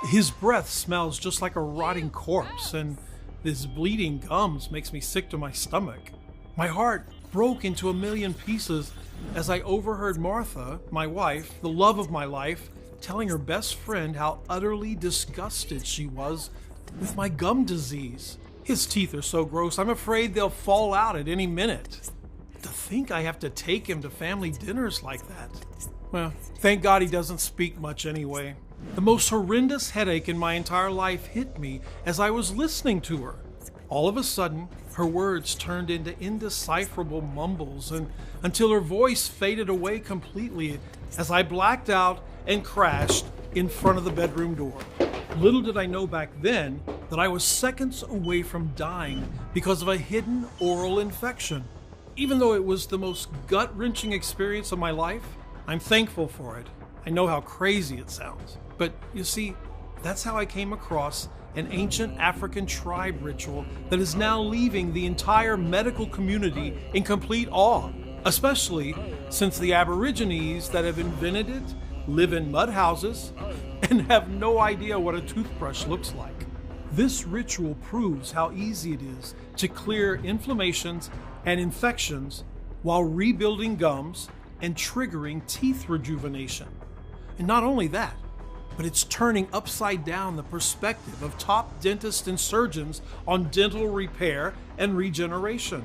His breath smells just like a rotting corpse, and his bleeding gums makes me sick to my stomach. My heart broke into a million pieces as I overheard Martha, my wife, the love of my life, telling her best friend how utterly disgusted she was with my gum disease. His teeth are so gross, I'm afraid they'll fall out at any minute. To think I have to take him to family dinners like that. Well, thank God he doesn't speak much anyway. The most horrendous headache in my entire life hit me as I was listening to her. All of a sudden, her words turned into indecipherable mumbles until her voice faded away completely as I blacked out and crashed in front of the bedroom door. Little did I know back then that I was seconds away from dying because of a hidden oral infection. Even though it was the most gut-wrenching experience of my life, I'm thankful for it. I know how crazy it sounds. But you see, that's how I came across an ancient African tribe ritual that is now leaving the entire medical community in complete awe, especially since the Aborigines that have invented it live in mud houses and have no idea what a toothbrush looks like. This ritual proves how easy it is to clear inflammations and infections while rebuilding gums and triggering teeth rejuvenation. And not only that, but it's turning upside down the perspective of top dentists and surgeons on dental repair and regeneration.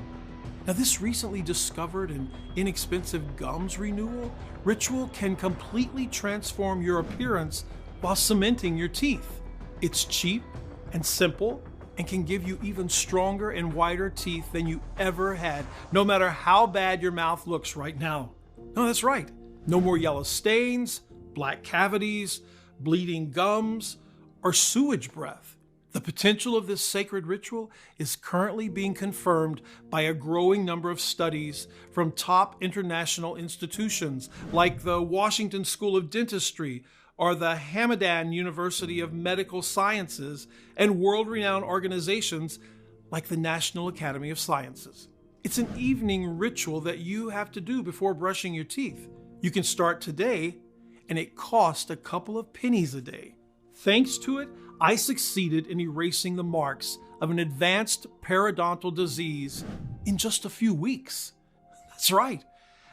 Now, this recently discovered and inexpensive gums renewal ritual can completely transform your appearance while cementing your teeth. It's cheap and simple and can give you even stronger and whiter teeth than you ever had, no matter how bad your mouth looks right now. No, that's right. No more yellow stains, black cavities, bleeding gums, or sewage breath. The potential of this sacred ritual is currently being confirmed by a growing number of studies from top international institutions like the Washington School of Dentistry or the Hamadan University of Medical Sciences and world-renowned organizations like the National Academy of Sciences. It's an evening ritual that you have to do before brushing your teeth. You can start today, and it costs a couple of pennies a day. Thanks to it, I succeeded in erasing the marks of an advanced periodontal disease in just a few weeks. That's right.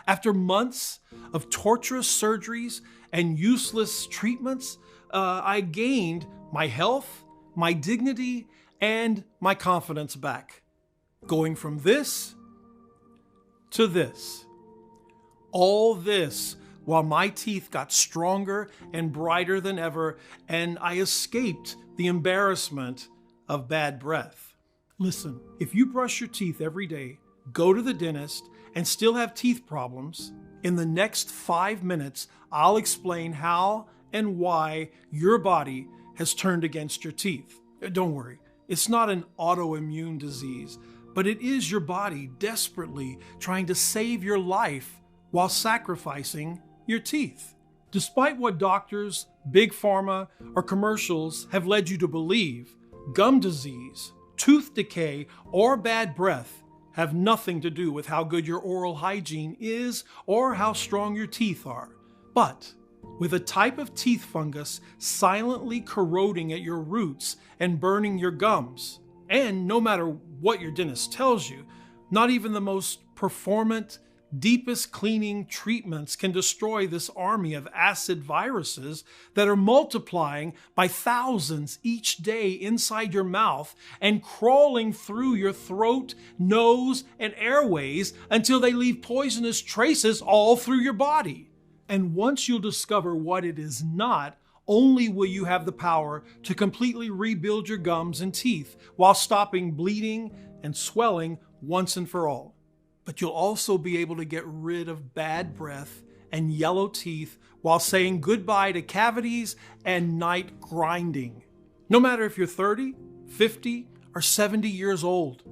After months of torturous surgeries and useless treatments, I gained my health, my dignity, and my confidence back. Going from this to this. All this while my teeth got stronger and brighter than ever, and I escaped the embarrassment of bad breath. Listen, if you brush your teeth every day, go to the dentist, and still have teeth problems, in the next 5 minutes, I'll explain how and why your body has turned against your teeth. Don't worry, it's not an autoimmune disease, but it is your body desperately trying to save your life while sacrificing your teeth. Despite what doctors, big pharma, or commercials have led you to believe, gum disease, tooth decay, or bad breath have nothing to do with how good your oral hygiene is or how strong your teeth are. But with a type of teeth fungus silently corroding at your roots and burning your gums, and no matter what your dentist tells you, not even the most performant, deepest cleaning treatments can destroy this army of acid viruses that are multiplying by thousands each day inside your mouth and crawling through your throat, nose, and airways until they leave poisonous traces all through your body. And once you'll discover what it is not, only will you have the power to completely rebuild your gums and teeth while stopping bleeding and swelling once and for all. But you'll also be able to get rid of bad breath and yellow teeth while saying goodbye to cavities and night grinding. No matter if you're 30, 50, or 70 years old.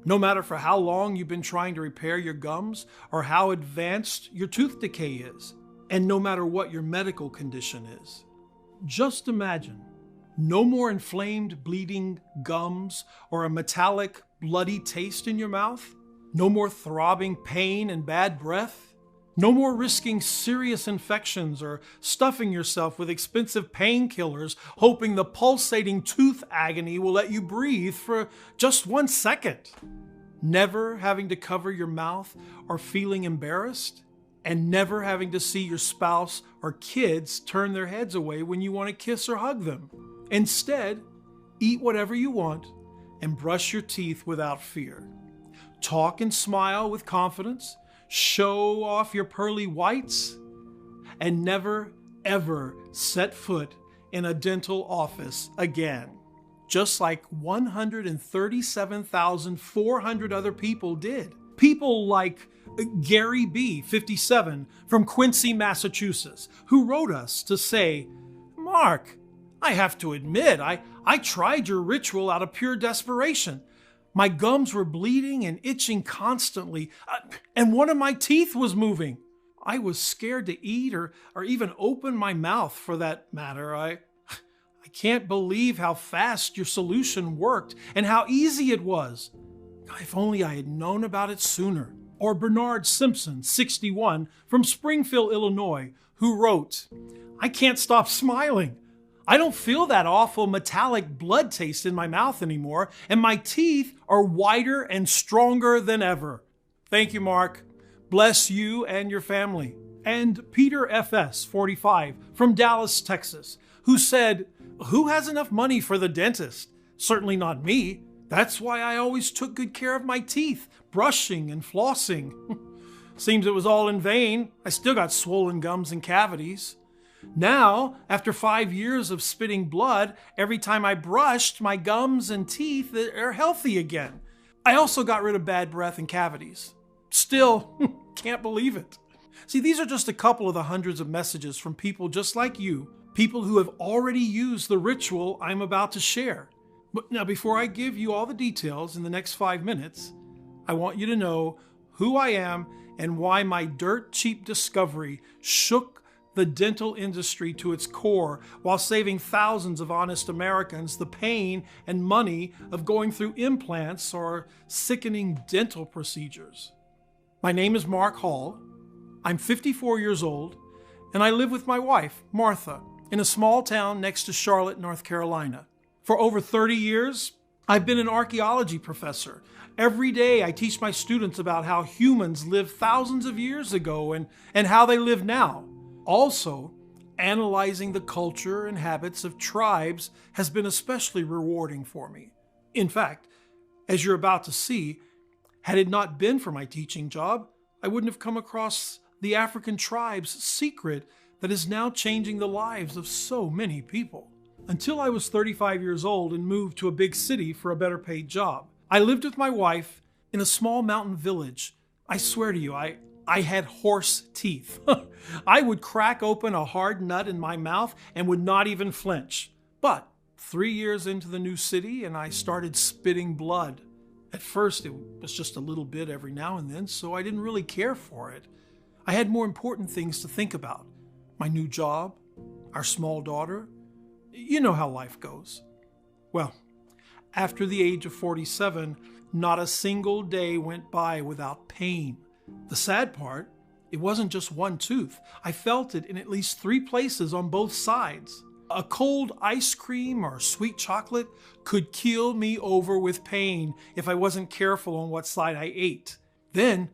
No matter for how long you've been trying to repair your gums or how advanced your tooth decay is. And no matter what your medical condition is. Just imagine, no more inflamed, bleeding gums or a metallic, bloody taste in your mouth. No more throbbing pain and bad breath. No more risking serious infections or stuffing yourself with expensive painkillers, hoping the pulsating tooth agony will let you breathe for just 1 second. Never having to cover your mouth or feeling embarrassed, and never having to see your spouse or kids turn their heads away when you want to kiss or hug them. Instead, eat whatever you want and brush your teeth without fear. Talk and smile with confidence. Show off your pearly whites, and never, ever set foot in a dental office again. Just like 137,400 other people did. People like Gary B., 57, from Quincy, Massachusetts, who wrote us to say, "Mark, I have to admit, I tried your ritual out of pure desperation. My gums were bleeding and itching constantly, and one of my teeth was moving. I was scared to eat or even open my mouth for that matter. I can't believe how fast your solution worked and how easy it was. If only I had known about it sooner." Or Bernard Simpson, 61, from Springfield, Illinois, who wrote, "I can't stop smiling. I don't feel that awful metallic blood taste in my mouth anymore, and my teeth are whiter and stronger than ever." Thank you, Mark. Bless you and your family. And Peter FS, 45, from Dallas, Texas, who said, "Who has enough money for the dentist? Certainly not me. That's why I always took good care of my teeth, brushing and flossing. Seems it was all in vain. I still got swollen gums and cavities. Now, after 5 years of spitting blood, every time I brushed, my gums and teeth are healthy again. I also got rid of bad breath and cavities. Still, can't believe it." See, these are just a couple of the hundreds of messages from people just like you, people who have already used the ritual I'm about to share. But now, before I give you all the details in the next 5 minutes, I want you to know who I am and why my dirt cheap discovery shook the dental industry to its core while saving thousands of honest Americans the pain and money of going through implants or sickening dental procedures. My name is Mark Hall. I'm 54 years old, and I live with my wife, Martha, in a small town next to Charlotte, North Carolina. For over 30 years, I've been an archaeology professor. Every day I teach my students about how humans lived thousands of years ago and how they live now. Also, analyzing the culture and habits of tribes has been especially rewarding for me. In fact, as you're about to see, had it not been for my teaching job, I wouldn't have come across the African tribe's secret that is now changing the lives of so many people. Until I was 35 years old and moved to a big city for a better paid job, I lived with my wife in a small mountain village. I swear to you, I had horse teeth. I would crack open a hard nut in my mouth and would not even flinch. But 3 years into the new city and I started spitting blood. At first, it was just a little bit every now and then, so I didn't really care for it. I had more important things to think about. My new job, our small daughter. You know how life goes. Well, after the age of 47, not a single day went by without pain. The sad part, it wasn't just one tooth. I felt it in at least 3 places on both sides. A cold ice cream or sweet chocolate could keel me over with pain if I wasn't careful on what side I ate. Then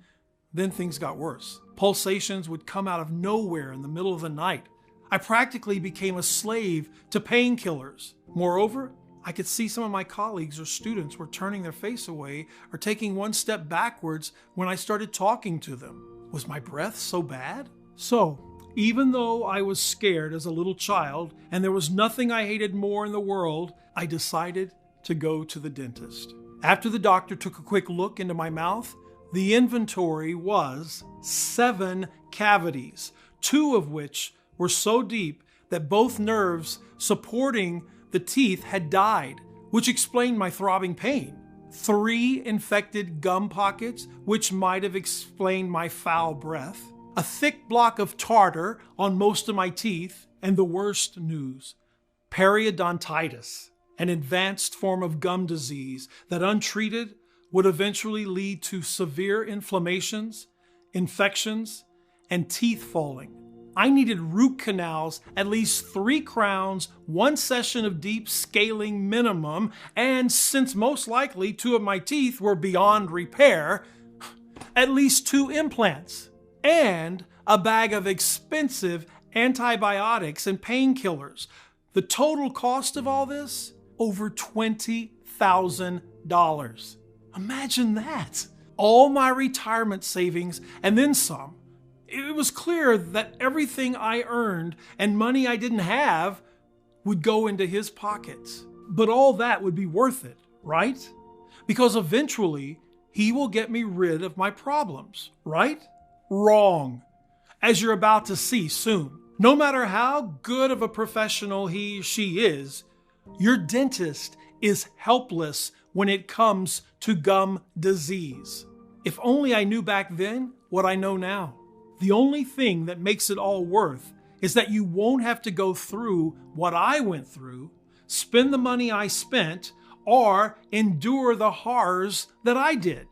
things got worse. Pulsations would come out of nowhere in the middle of the night. I practically became a slave to painkillers. Moreover, I could see some of my colleagues or students were turning their face away or taking one step backwards when I started talking to them. Was my breath so bad? So, even though I was scared as a little child and there was nothing I hated more in the world, I decided to go to the dentist. After the doctor took a quick look into my mouth, the inventory was 7 cavities, 2 of which were so deep that both nerves supporting the teeth had died, which explained my throbbing pain. 3 infected gum pockets, which might have explained my foul breath. A thick block of tartar on most of my teeth, and the worst news, periodontitis, an advanced form of gum disease that untreated would eventually lead to severe inflammations, infections, and teeth falling. I needed root canals, at least 3 crowns, 1 session of deep scaling minimum, and since most likely 2 of my teeth were beyond repair, at least 2 implants, and a bag of expensive antibiotics and painkillers. The total cost of all this? Over $20,000. Imagine that. All my retirement savings and then some. It was clear that everything I earned and money I didn't have would go into his pockets. But all that would be worth it, right? Because eventually he will get me rid of my problems, right? Wrong. As you're about to see soon. No matter how good of a professional he or she is, your dentist is helpless when it comes to gum disease. If only I knew back then what I know now. The only thing that makes it all worth is that you won't have to go through what I went through, spend the money I spent, or endure the horrors that I did.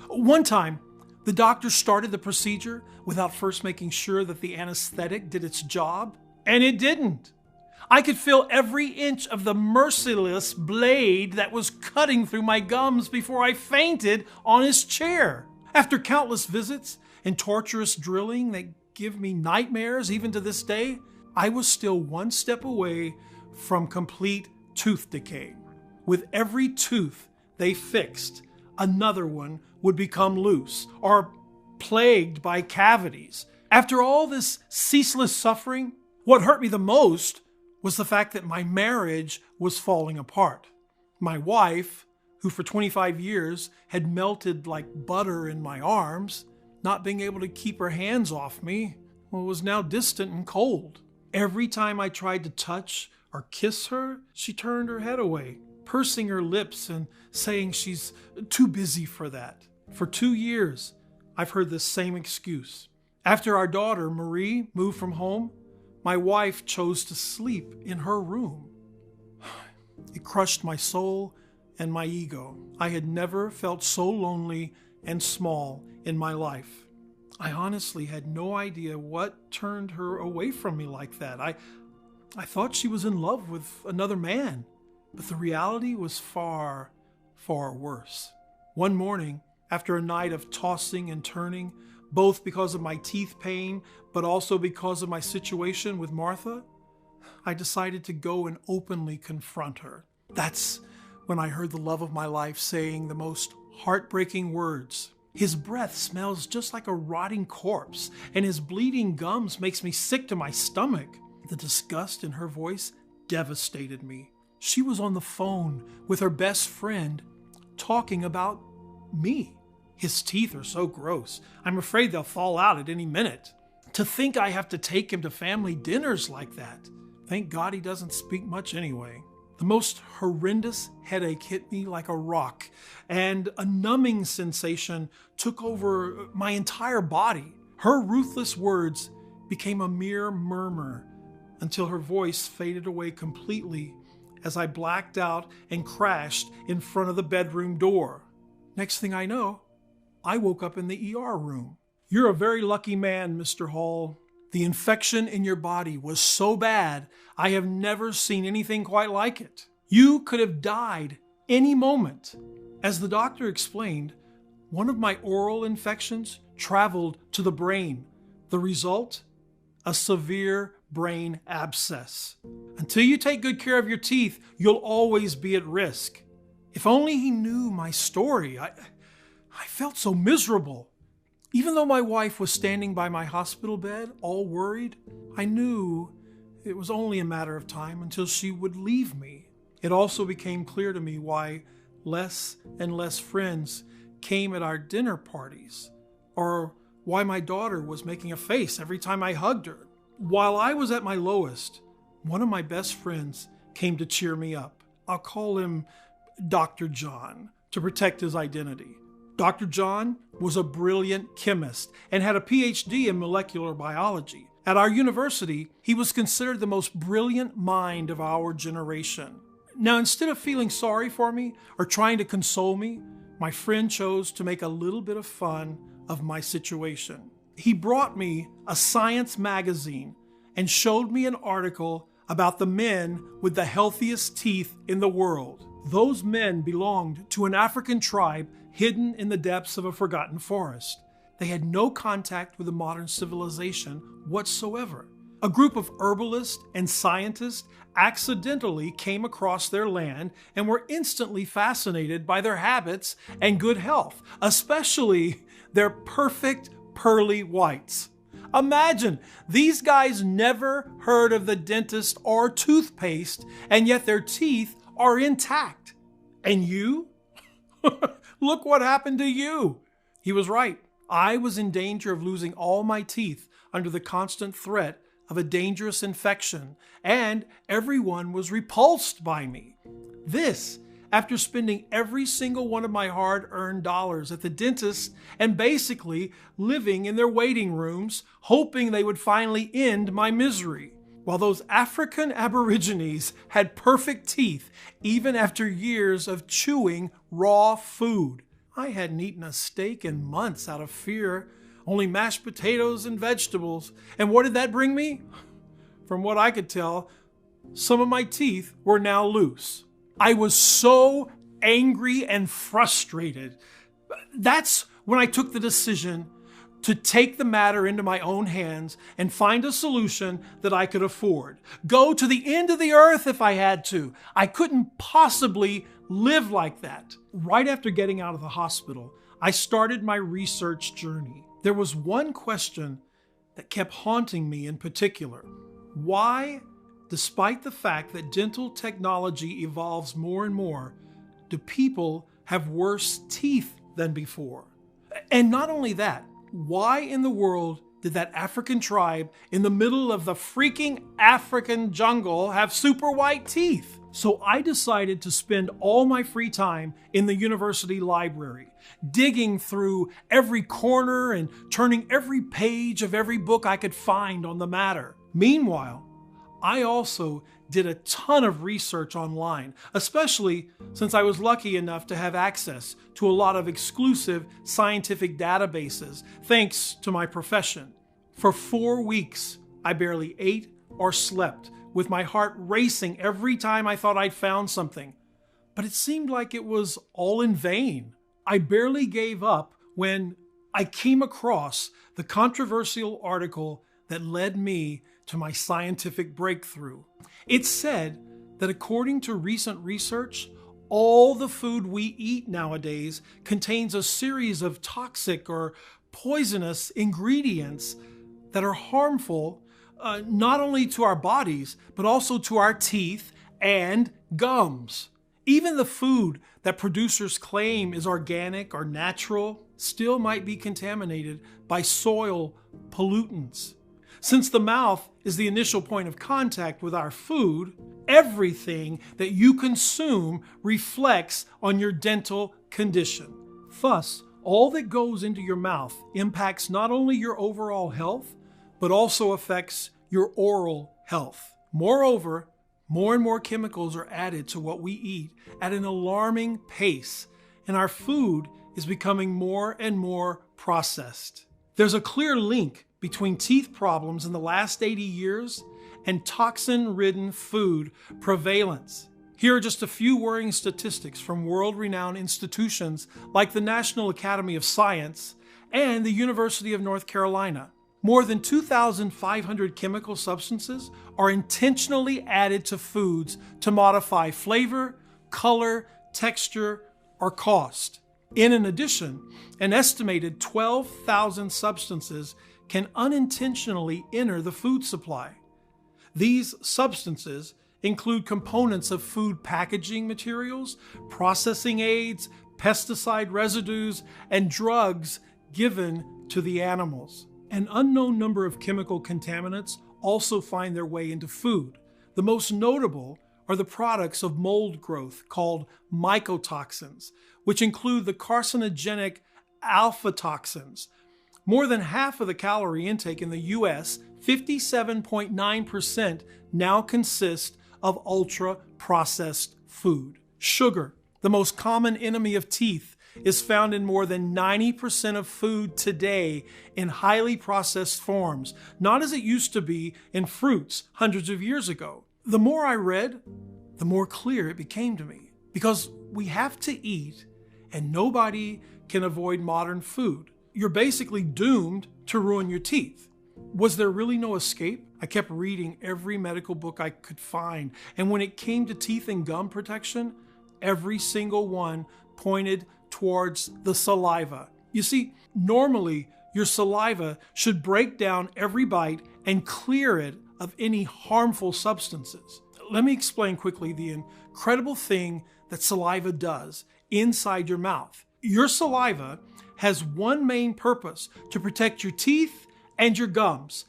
One time, the doctor started the procedure without first making sure that the anesthetic did its job, and it didn't. I could feel every inch of the merciless blade that was cutting through my gums before I fainted on his chair. After countless visits and torturous drilling that give me nightmares even to this day, I was still one step away from complete tooth decay. With every tooth they fixed, another one would become loose or plagued by cavities. After all this ceaseless suffering, what hurt me the most was the fact that my marriage was falling apart. My wife, who for 25 years had melted like butter in my arms, not being able to keep her hands off me, was now distant and cold. Every time I tried to touch or kiss her, she turned her head away, pursing her lips and saying she's too busy for that. For 2 years, I've heard this same excuse. After our daughter, Marie, moved from home, my wife chose to sleep in her room. It crushed my soul and my ego. I had never felt so lonely and small in my life. I honestly had no idea what turned her away from me like that. I thought she was in love with another man, but the reality was far, far worse. One morning, after a night of tossing and turning, both because of my teeth pain, but also because of my situation with Martha, I decided to go and openly confront her. That's when I heard the love of my life saying the most heartbreaking words. His breath smells just like a rotting corpse, and his bleeding gums makes me sick to my stomach. The disgust in her voice devastated me. She was on the phone with her best friend talking about me. His teeth are so gross. I'm afraid they'll fall out at any minute. To think I have to take him to family dinners like that. Thank God he doesn't speak much anyway. The most horrendous headache hit me like a rock, and a numbing sensation took over my entire body. Her ruthless words became a mere murmur until her voice faded away completely as I blacked out and crashed in front of the bedroom door. Next thing I know, I woke up in the ER room. "You're a very lucky man, Mr. Hall. The infection in your body was so bad, I have never seen anything quite like it. You could have died any moment." As the doctor explained, one of my oral infections traveled to the brain. The result? A severe brain abscess. Until you take good care of your teeth, you'll always be at risk. If only he knew my story. I felt so miserable. Even though my wife was standing by my hospital bed, all worried, I knew it was only a matter of time until she would leave me. It also became clear to me why less and less friends came at our dinner parties, or why my daughter was making a face every time I hugged her. While I was at my lowest, one of my best friends came to cheer me up. I'll call him Dr. John to protect his identity. Dr. John was a brilliant chemist and had a PhD in molecular biology. At our university, he was considered the most brilliant mind of our generation. Now, instead of feeling sorry for me or trying to console me, my friend chose to make a little bit of fun of my situation. He brought me a science magazine and showed me an article about the men with the healthiest teeth in the world. Those men belonged to an African tribe hidden in the depths of a forgotten forest. They had no contact with a modern civilization whatsoever. A group of herbalists and scientists accidentally came across their land and were instantly fascinated by their habits and good health, especially their perfect pearly whites. Imagine, these guys never heard of the dentist or toothpaste, and yet their teeth are intact. And you? Look what happened to you. He was right. I was in danger of losing all my teeth under the constant threat of a dangerous infection, and everyone was repulsed by me. This, after spending every single one of my hard-earned dollars at the dentist and basically living in their waiting rooms, hoping they would finally end my misery. While those African Aborigines had perfect teeth even after years of chewing raw food. I hadn't eaten a steak in months out of fear, only mashed potatoes and vegetables. And what did that bring me? From what I could tell, some of my teeth were now loose. I was so angry and frustrated. That's when I took the decision to take the matter into my own hands and find a solution that I could afford. Go to the end of the earth if I had to. I couldn't possibly live like that. Right after getting out of the hospital, I started my research journey. There was one question that kept haunting me in particular. Why, despite the fact that dental technology evolves more and more, do people have worse teeth than before? And not only that, why in the world did that African tribe in the middle of the freaking African jungle have super white teeth? So I decided to spend all my free time in the university library, digging through every corner and turning every page of every book I could find on the matter. Meanwhile, I also did a ton of research online, especially since I was lucky enough to have access to a lot of exclusive scientific databases, thanks to my profession. For 4 weeks, I barely ate or slept, with my heart racing every time I thought I'd found something. But it seemed like it was all in vain. I barely gave up when I came across the controversial article that led me to my scientific breakthrough. It said that according to recent research, all the food we eat nowadays contains a series of toxic or poisonous ingredients that are harmful not only to our bodies, but also to our teeth and gums. Even the food that producers claim is organic or natural still might be contaminated by soil pollutants. Since the mouth is the initial point of contact with our food, everything that you consume reflects on your dental condition. Thus, all that goes into your mouth impacts not only your overall health, but also affects your oral health. Moreover, more and more chemicals are added to what we eat at an alarming pace, and our food is becoming more and more processed. There's a clear link between teeth problems in the last 80 years and toxin-ridden food prevalence. Here are just a few worrying statistics from world-renowned institutions like the National Academy of Science and the University of North Carolina. More than 2,500 chemical substances are intentionally added to foods to modify flavor, color, texture, or cost. In addition, an estimated 12,000 substances can unintentionally enter the food supply. These substances include components of food packaging materials, processing aids, pesticide residues, and drugs given to the animals. An unknown number of chemical contaminants also find their way into food. The most notable are the products of mold growth called mycotoxins, which include the carcinogenic alpha toxins. More than half of the calorie intake in the US, 57.9%, now consist of ultra-processed food. Sugar, the most common enemy of teeth, is found in more than 90% of food today in highly processed forms, not as it used to be in fruits hundreds of years ago. The more I read, the more clear it became to me. Because we have to eat, and nobody can avoid modern food. You're basically doomed to ruin your teeth. Was there really no escape? I kept reading every medical book I could find, and when it came to teeth and gum protection, every single one pointed towards the saliva. You see, normally your saliva should break down every bite and clear it of any harmful substances. Let me explain quickly the incredible thing that saliva does inside your mouth. Your saliva has one main purpose: to protect your teeth and your gums.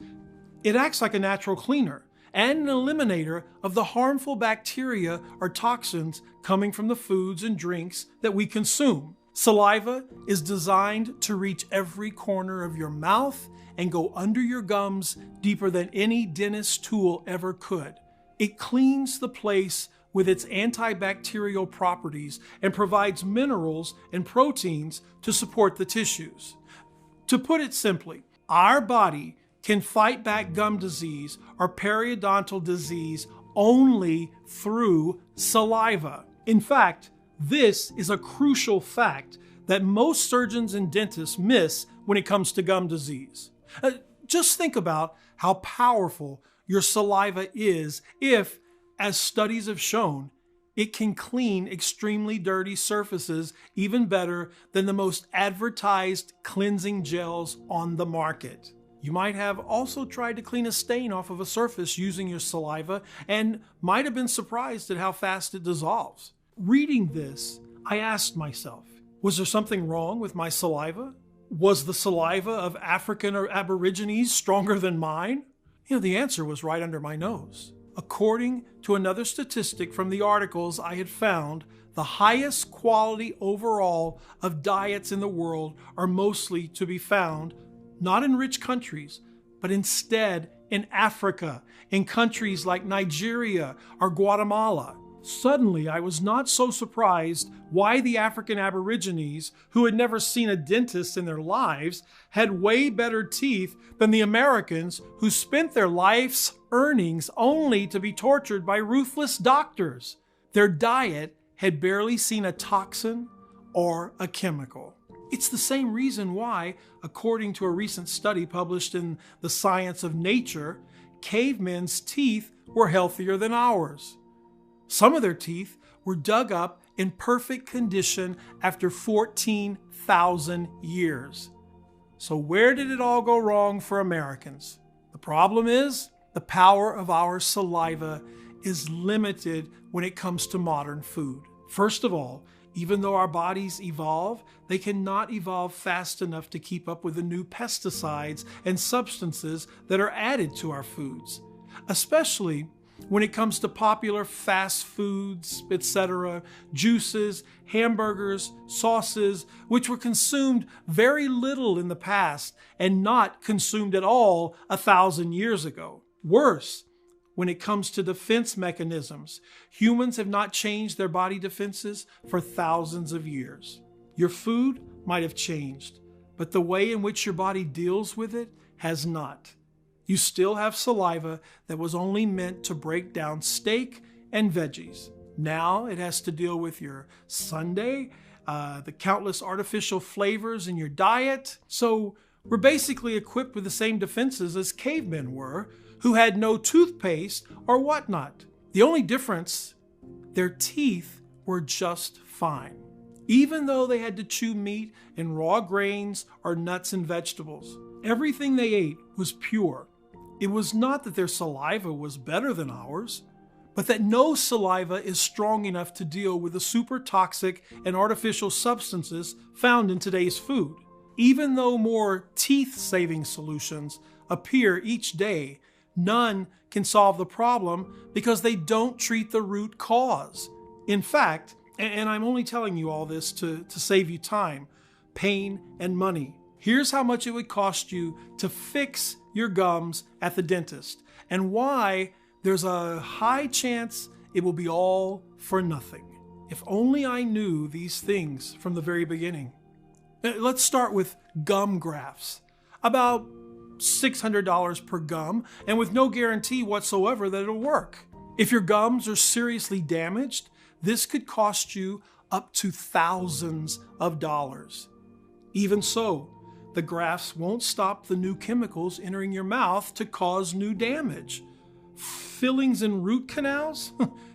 It acts like a natural cleaner and an eliminator of the harmful bacteria or toxins coming from the foods and drinks that we consume. Saliva is designed to reach every corner of your mouth and go under your gums deeper than any dentist tool ever could. It cleans the place with its antibacterial properties and provides minerals and proteins to support the tissues. To put it simply, our body can fight back gum disease or periodontal disease only through saliva. In fact, this is a crucial fact that most surgeons and dentists miss when it comes to gum disease. Just think about how powerful your saliva is if, as studies have shown, it can clean extremely dirty surfaces even better than the most advertised cleansing gels on the market. You might have also tried to clean a stain off of a surface using your saliva and might have been surprised at how fast it dissolves. Reading this, I asked myself, was there something wrong with my saliva? Was the saliva of African or Aborigines stronger than mine? The answer was right under my nose. According to another statistic from the articles I had found, the highest quality overall of diets in the world are mostly to be found not in rich countries, but instead in Africa, in countries like Nigeria or Guatemala. Suddenly, I was not so surprised why the African Aborigines, who had never seen a dentist in their lives, had way better teeth than the Americans, who spent their life's earnings only to be tortured by ruthless doctors. Their diet had barely seen a toxin or a chemical. It's the same reason why, according to a recent study published in the Science of Nature, cavemen's teeth were healthier than ours. Some of their teeth were dug up in perfect condition after 14,000 years. So where did it all go wrong for Americans? The problem is, the power of our saliva is limited when it comes to modern food. First of all, even though our bodies evolve, they cannot evolve fast enough to keep up with the new pesticides and substances that are added to our foods, especially when it comes to popular fast foods, etc., juices, hamburgers, sauces, which were consumed very little in the past and not consumed at all 1,000 years ago. Worse, when it comes to defense mechanisms, humans have not changed their body defenses for thousands of years. Your food might have changed, but the way in which your body deals with it has not. You still have saliva that was only meant to break down steak and veggies. Now it has to deal with your sundae, the countless artificial flavors in your diet. So we're basically equipped with the same defenses as cavemen were, who had no toothpaste or whatnot. The only difference, their teeth were just fine, even though they had to chew meat and raw grains or nuts and vegetables. Everything they ate was pure. It was not that their saliva was better than ours, but that no saliva is strong enough to deal with the super toxic and artificial substances found in today's food. Even though more teeth-saving solutions appear each day, none can solve the problem because they don't treat the root cause. In fact, and I'm only telling you all this to save you time, pain, and money, here's how much it would cost you to fix your gums at the dentist, and why there's a high chance it will be all for nothing. If only I knew these things from the very beginning. Let's start with gum grafts. About $600 per gum, and with no guarantee whatsoever that it'll work. If your gums are seriously damaged, this could cost you up to thousands of dollars. Even so, the grafts won't stop the new chemicals entering your mouth to cause new damage. Fillings in root canals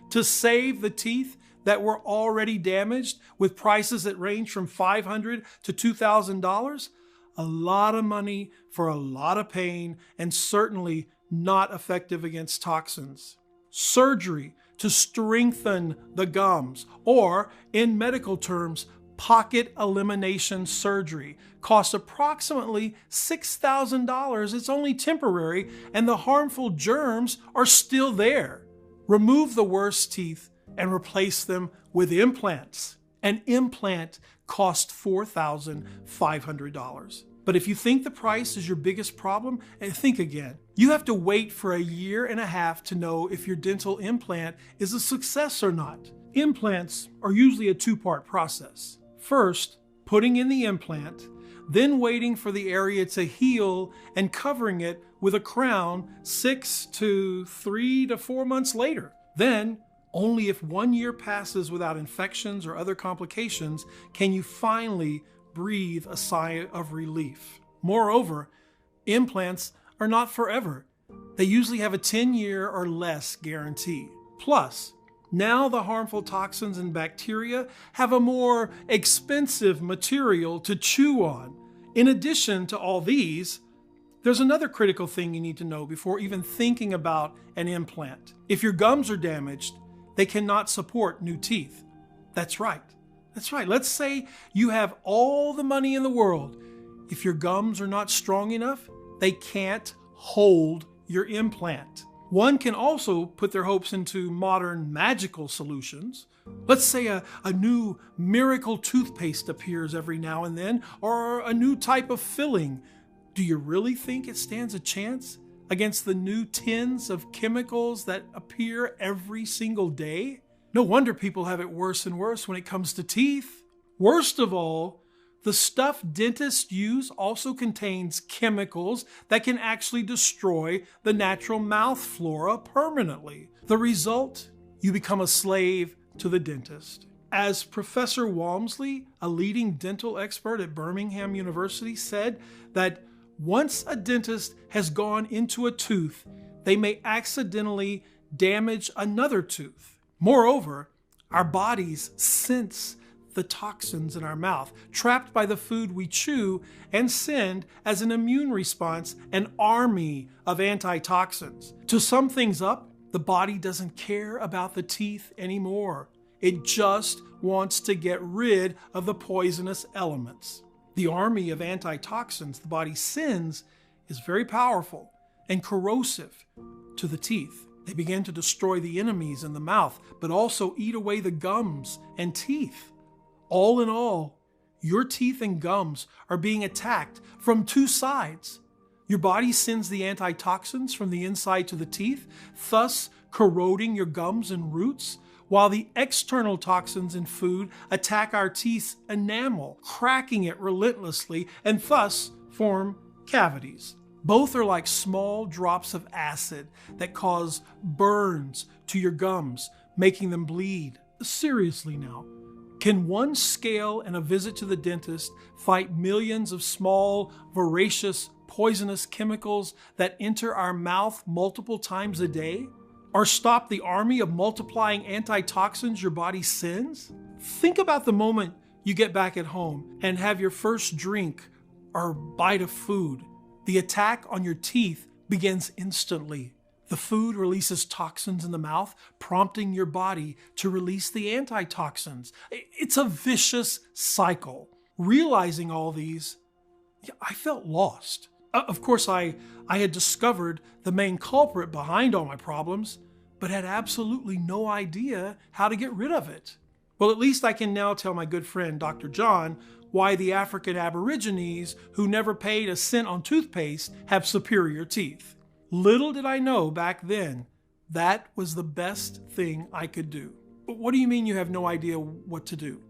to save the teeth that were already damaged with prices that range from $500 to $2,000? A lot of money for a lot of pain, and certainly not effective against toxins. Surgery to strengthen the gums, or in medical terms, pocket elimination surgery, costs approximately $6,000. It's only temporary, and the harmful germs are still there. Remove the worst teeth and replace them with implants. An implant costs $4,500. But if you think the price is your biggest problem, think again. You have to wait for a year and a half to know if your dental implant is a success or not. Implants are usually a two-part process. First, putting in the implant, then waiting for the area to heal and covering it with a crown 3 to 4 months later. Then, only if 1 year passes without infections or other complications can you finally breathe a sigh of relief. Moreover, implants are not forever. They usually have a 10-year or less guarantee. Plus, now the harmful toxins and bacteria have a more expensive material to chew on. In addition to all these, there's another critical thing you need to know before even thinking about an implant. If your gums are damaged, they cannot support new teeth. That's right. Let's say you have all the money in the world. If your gums are not strong enough, they can't hold your implant. One can also put their hopes into modern magical solutions. Let's say a new miracle toothpaste appears every now and then, or a new type of filling. Do you really think it stands a chance against the new tins of chemicals that appear every single day? No wonder people have it worse and worse when it comes to teeth. Worst of all, the stuff dentists use also contains chemicals that can actually destroy the natural mouth flora permanently. The result? You become a slave to the dentist. As Professor Walmsley, a leading dental expert at Birmingham University, said that once a dentist has gone into a tooth, they may accidentally damage another tooth. Moreover, our bodies sense the toxins in our mouth, trapped by the food we chew, and send, as an immune response, an army of antitoxins. To sum things up, the body doesn't care about the teeth anymore. It just wants to get rid of the poisonous elements. The army of antitoxins the body sends is very powerful and corrosive to the teeth. They begin to destroy the enemies in the mouth, but also eat away the gums and teeth. All in all, your teeth and gums are being attacked from two sides. Your body sends the antitoxins from the inside to the teeth, thus corroding your gums and roots, while the external toxins in food attack our teeth's enamel, cracking it relentlessly, and thus form cavities. Both are like small drops of acid that cause burns to your gums, making them bleed. Seriously now, can one scale and a visit to the dentist fight millions of small, voracious, poisonous chemicals that enter our mouth multiple times a day? Or stop the army of multiplying antitoxins your body sends? Think about the moment you get back at home and have your first drink or bite of food. The attack on your teeth begins instantly. The food releases toxins in the mouth, prompting your body to release the antitoxins. It's a vicious cycle. Realizing all these, I felt lost. Of course, I had discovered the main culprit behind all my problems, but had absolutely no idea how to get rid of it. Well, at least I can now tell my good friend, Dr. John, why the African Aborigines who never paid a cent on toothpaste have superior teeth. Little did I know back then, that was the best thing I could do. But what do you mean you have no idea what to do?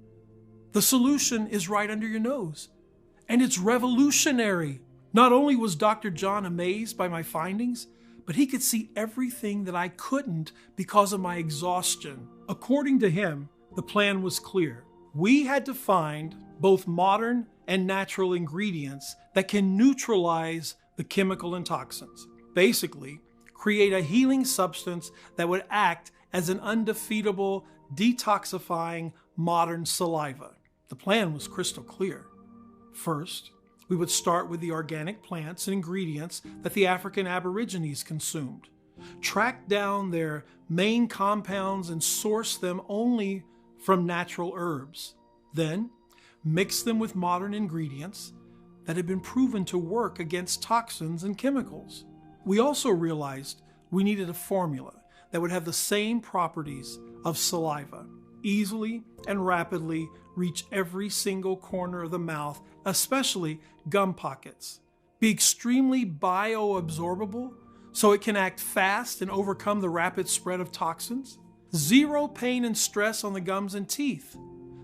The solution is right under your nose, and it's revolutionary. Not only was Dr. John amazed by my findings, but he could see everything that I couldn't because of my exhaustion. According to him, the plan was clear. We had to find both modern and natural ingredients that can neutralize the chemical and toxins. Basically, create a healing substance that would act as an undefeatable, detoxifying modern saliva. The plan was crystal clear. First, we would start with the organic plants and ingredients that the African Aborigines consumed, track down their main compounds and source them only from natural herbs. Then, mix them with modern ingredients that had been proven to work against toxins and chemicals. We also realized we needed a formula that would have the same properties of saliva, easily and rapidly reach every single corner of the mouth, especially gum pockets. Be extremely bioabsorbable so it can act fast and overcome the rapid spread of toxins. Zero pain and stress on the gums and teeth.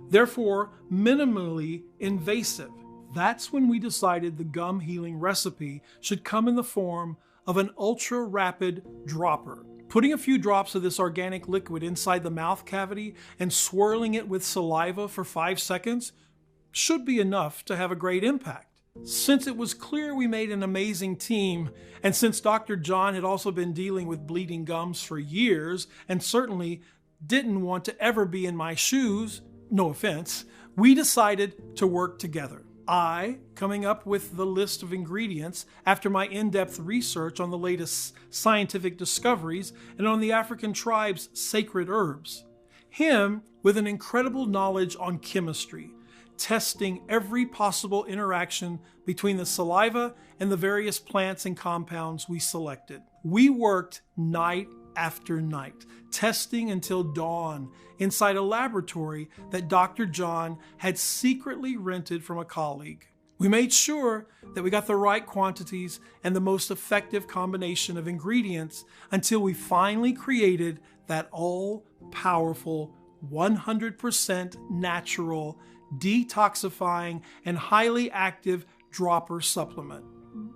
Therefore, minimally invasive. That's when we decided the gum healing recipe should come in the form of an ultra-rapid dropper. Putting a few drops of this organic liquid inside the mouth cavity and swirling it with saliva for 5 seconds should be enough to have a great impact. Since it was clear we made an amazing team, and since Dr. John had also been dealing with bleeding gums for years and certainly didn't want to ever be in my shoes, no offense, we decided to work together. I, coming up with the list of ingredients after my in-depth research on the latest scientific discoveries and on the African tribes' sacred herbs. Him with an incredible knowledge on chemistry, testing every possible interaction between the saliva and the various plants and compounds we selected. We worked night after night, testing until dawn inside a laboratory that Dr. John had secretly rented from a colleague. We made sure that we got the right quantities and the most effective combination of ingredients until we finally created that all-powerful, 100% natural, detoxifying, and highly active dropper supplement.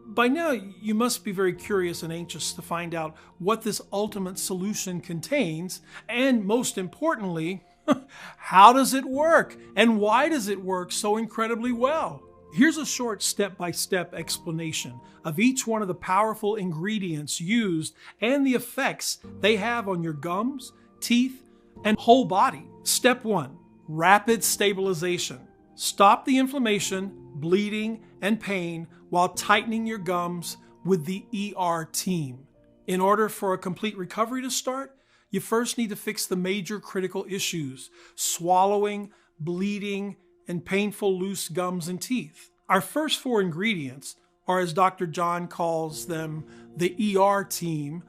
By now, you must be very curious and anxious to find out what this ultimate solution contains, and most importantly, how does it work, and why does it work so incredibly well? Here's a short step-by-step explanation of each one of the powerful ingredients used and the effects they have on your gums, teeth, and whole body. Step 1. Rapid stabilization. Stop the inflammation, bleeding, and pain while tightening your gums with the ER team. In order for a complete recovery to start, you first need to fix the major critical issues: swallowing, bleeding, and painful loose gums and teeth. Our first 4 ingredients, or as Dr. John calls them, the ER team,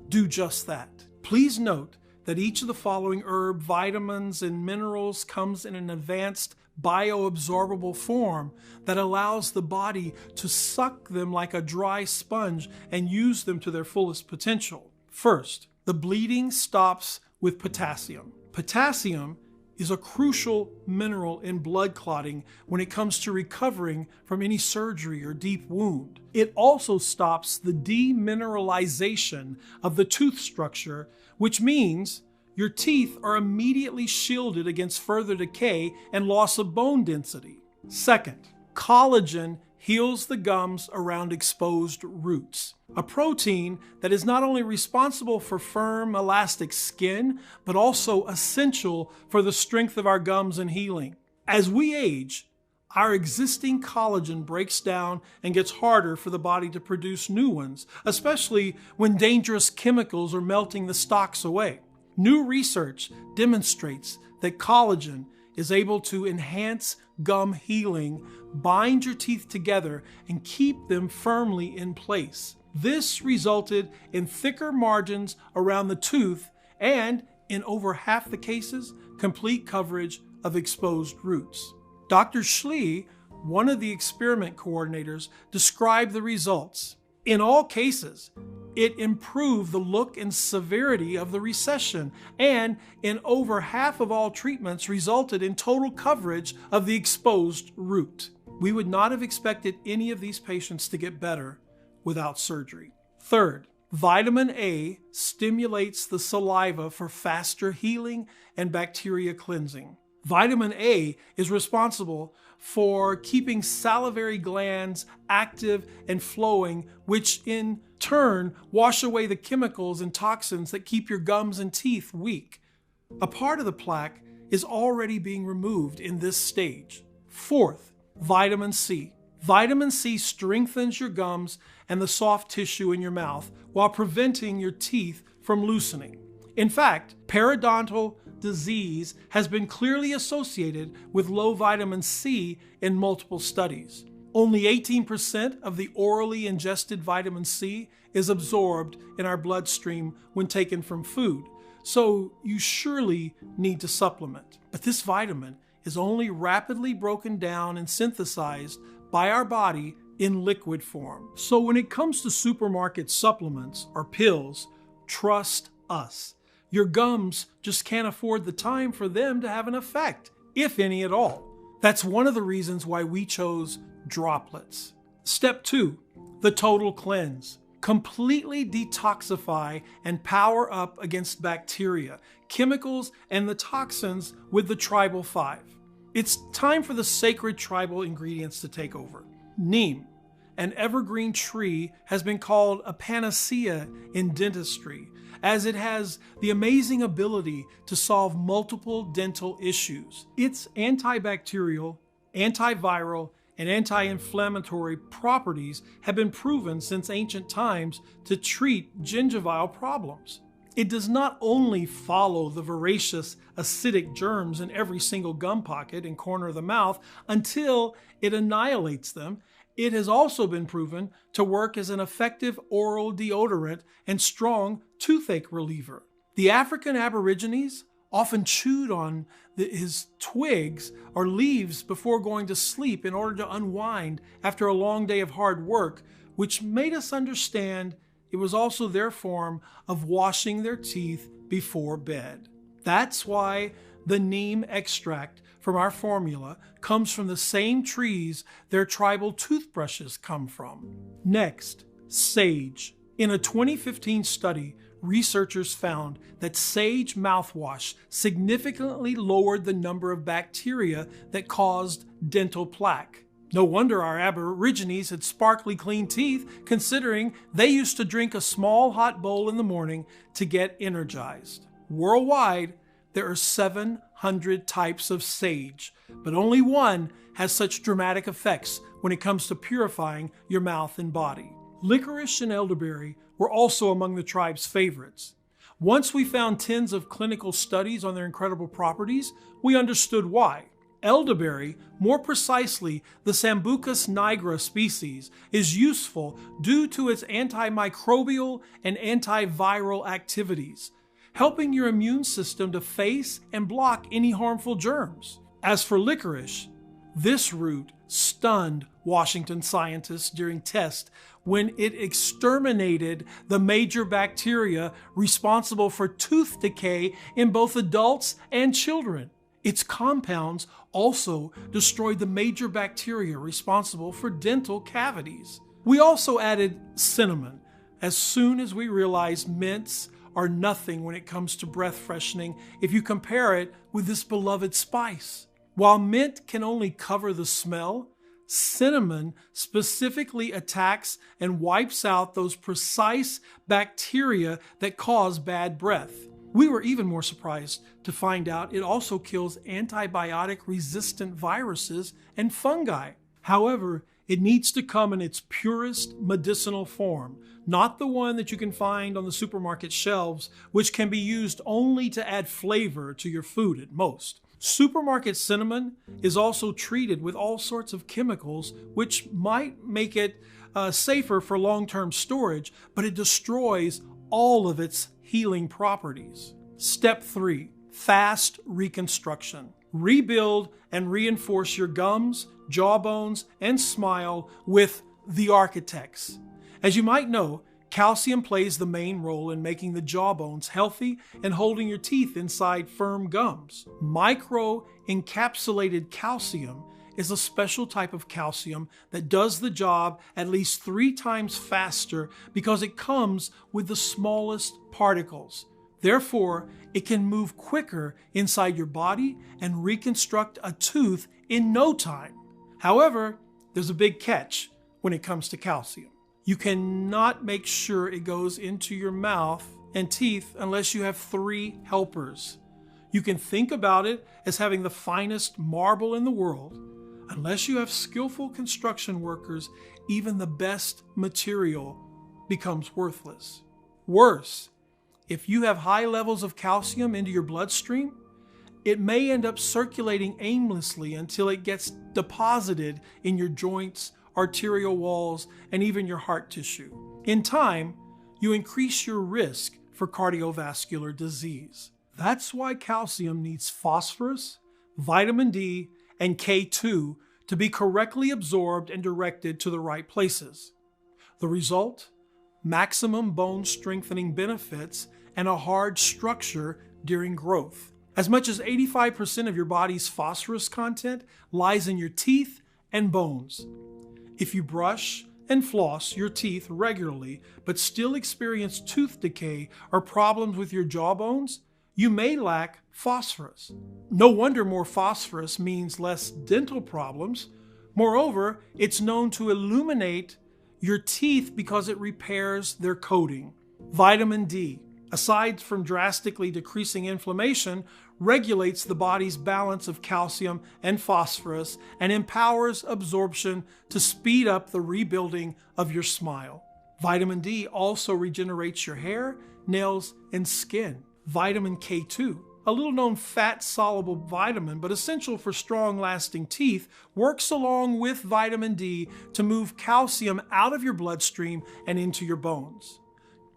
do just that. Please note that each of the following herb, vitamins, and minerals comes in an advanced bioabsorbable form that allows the body to suck them like a dry sponge and use them to their fullest potential. First, the bleeding stops with potassium. Potassium is a crucial mineral in blood clotting when it comes to recovering from any surgery or deep wound. It also stops the demineralization of the tooth structure, which means your teeth are immediately shielded against further decay and loss of bone density. Second, collagen heals the gums around exposed roots, a protein that is not only responsible for firm, elastic skin, but also essential for the strength of our gums and healing. As we age, our existing collagen breaks down and gets harder for the body to produce new ones, especially when dangerous chemicals are melting the stalks away. New research demonstrates that collagen is able to enhance gum healing, bind your teeth together, and keep them firmly in place. This resulted in thicker margins around the tooth and, in over half the cases, complete coverage of exposed roots. Dr. Schlee, one of the experiment coordinators, described the results. In all cases, It improved the look and severity of the recession, and in over half of all treatments resulted in total coverage of the exposed root. We would not have expected any of these patients to get better without surgery. Third, vitamin A stimulates the saliva for faster healing and bacteria cleansing. Vitamin A is responsible for keeping salivary glands active and flowing, which in turn wash away the chemicals and toxins that keep your gums and teeth weak. A part of the plaque is already being removed in this stage. Fourth, vitamin C. Vitamin C strengthens your gums and the soft tissue in your mouth while preventing your teeth from loosening. In fact, periodontal disease has been clearly associated with low vitamin C in multiple studies. Only 18% of the orally ingested vitamin C is absorbed in our bloodstream when taken from food, so you surely need to supplement. But this vitamin is only rapidly broken down and synthesized by our body in liquid form. So when it comes to supermarket supplements or pills, trust us. Your gums just can't afford the time for them to have an effect, if any at all. That's one of the reasons why we chose droplets. Step 2, the total cleanse. Completely detoxify and power up against bacteria, chemicals, and the toxins with the Tribal 5. It's time for the sacred tribal ingredients to take over. Neem, an evergreen tree, has been called a panacea in dentistry, as it has the amazing ability to solve multiple dental issues. Its antibacterial, antiviral, and anti-inflammatory properties have been proven since ancient times to treat gingival problems. It does not only follow the voracious acidic germs in every single gum pocket and corner of the mouth until it annihilates them, it has also been proven to work as an effective oral deodorant and strong toothache reliever. The African Aborigines often chewed on his twigs or leaves before going to sleep in order to unwind after a long day of hard work, which made us understand it was also their form of washing their teeth before bed. That's why the neem extract from our formula comes from the same trees their tribal toothbrushes come from. Next, sage. In a 2015 study, researchers found that sage mouthwash significantly lowered the number of bacteria that caused dental plaque. No wonder our Aborigines had sparkly clean teeth, considering they used to drink a small hot bowl in the morning to get energized. Worldwide, there are 700 types of sage, but only one has such dramatic effects when it comes to purifying your mouth and body. Licorice and elderberry were also among the tribe's favorites. Once we found tens of clinical studies on their incredible properties, we understood why. Elderberry, more precisely the Sambucus nigra species, is useful due to its antimicrobial and antiviral activities, helping your immune system to face and block any harmful germs. As for licorice, this root stunned Washington scientists during tests when it exterminated the major bacteria responsible for tooth decay in both adults and children. Its compounds also destroyed the major bacteria responsible for dental cavities. We also added cinnamon as soon as we realized mints are nothing when it comes to breath freshening if you compare it with this beloved spice. While mint can only cover the smell, cinnamon specifically attacks and wipes out those precise bacteria that cause bad breath. We were even more surprised to find out it also kills antibiotic-resistant viruses and fungi. However, it needs to come in its purest medicinal form, not the one that you can find on the supermarket shelves, which can be used only to add flavor to your food at most. Supermarket cinnamon is also treated with all sorts of chemicals, which might make it safer for long-term storage, but it destroys all of its healing properties. Step 3, fast reconstruction. Rebuild and reinforce your gums, jawbones, and smile with the Architects. As you might know, Calcium plays the main role in making the jaw bones healthy and holding your teeth inside firm gums. Micro-encapsulated calcium is a special type of calcium that does the job at least 3 times faster because it comes with the smallest particles. Therefore, it can move quicker inside your body and reconstruct a tooth in no time. However, there's a big catch when it comes to calcium. You cannot make sure it goes into your mouth and teeth unless you have 3 helpers. You can think about it as having the finest marble in the world. Unless you have skillful construction workers, even the best material becomes worthless. Worse, if you have high levels of calcium into your bloodstream, it may end up circulating aimlessly until it gets deposited in your joints, arterial walls, and even your heart tissue. In time, you increase your risk for cardiovascular disease. That's why calcium needs phosphorus, vitamin D, and K2 to be correctly absorbed and directed to the right places. The result? Maximum bone strengthening benefits and a hard structure during growth. As much as 85% of your body's phosphorus content lies in your teeth and bones. If you brush and floss your teeth regularly but still experience tooth decay or problems with your jaw bones, you may lack phosphorus. No wonder more phosphorus means less dental problems. Moreover, it's known to illuminate your teeth because it repairs their coating. Vitamin D, aside from drastically decreasing inflammation, regulates the body's balance of calcium and phosphorus and empowers absorption to speed up the rebuilding of your smile. Vitamin D also regenerates your hair, nails, and skin. Vitamin K2, a little-known fat-soluble vitamin but essential for strong-lasting teeth, works along with vitamin D to move calcium out of your bloodstream and into your bones.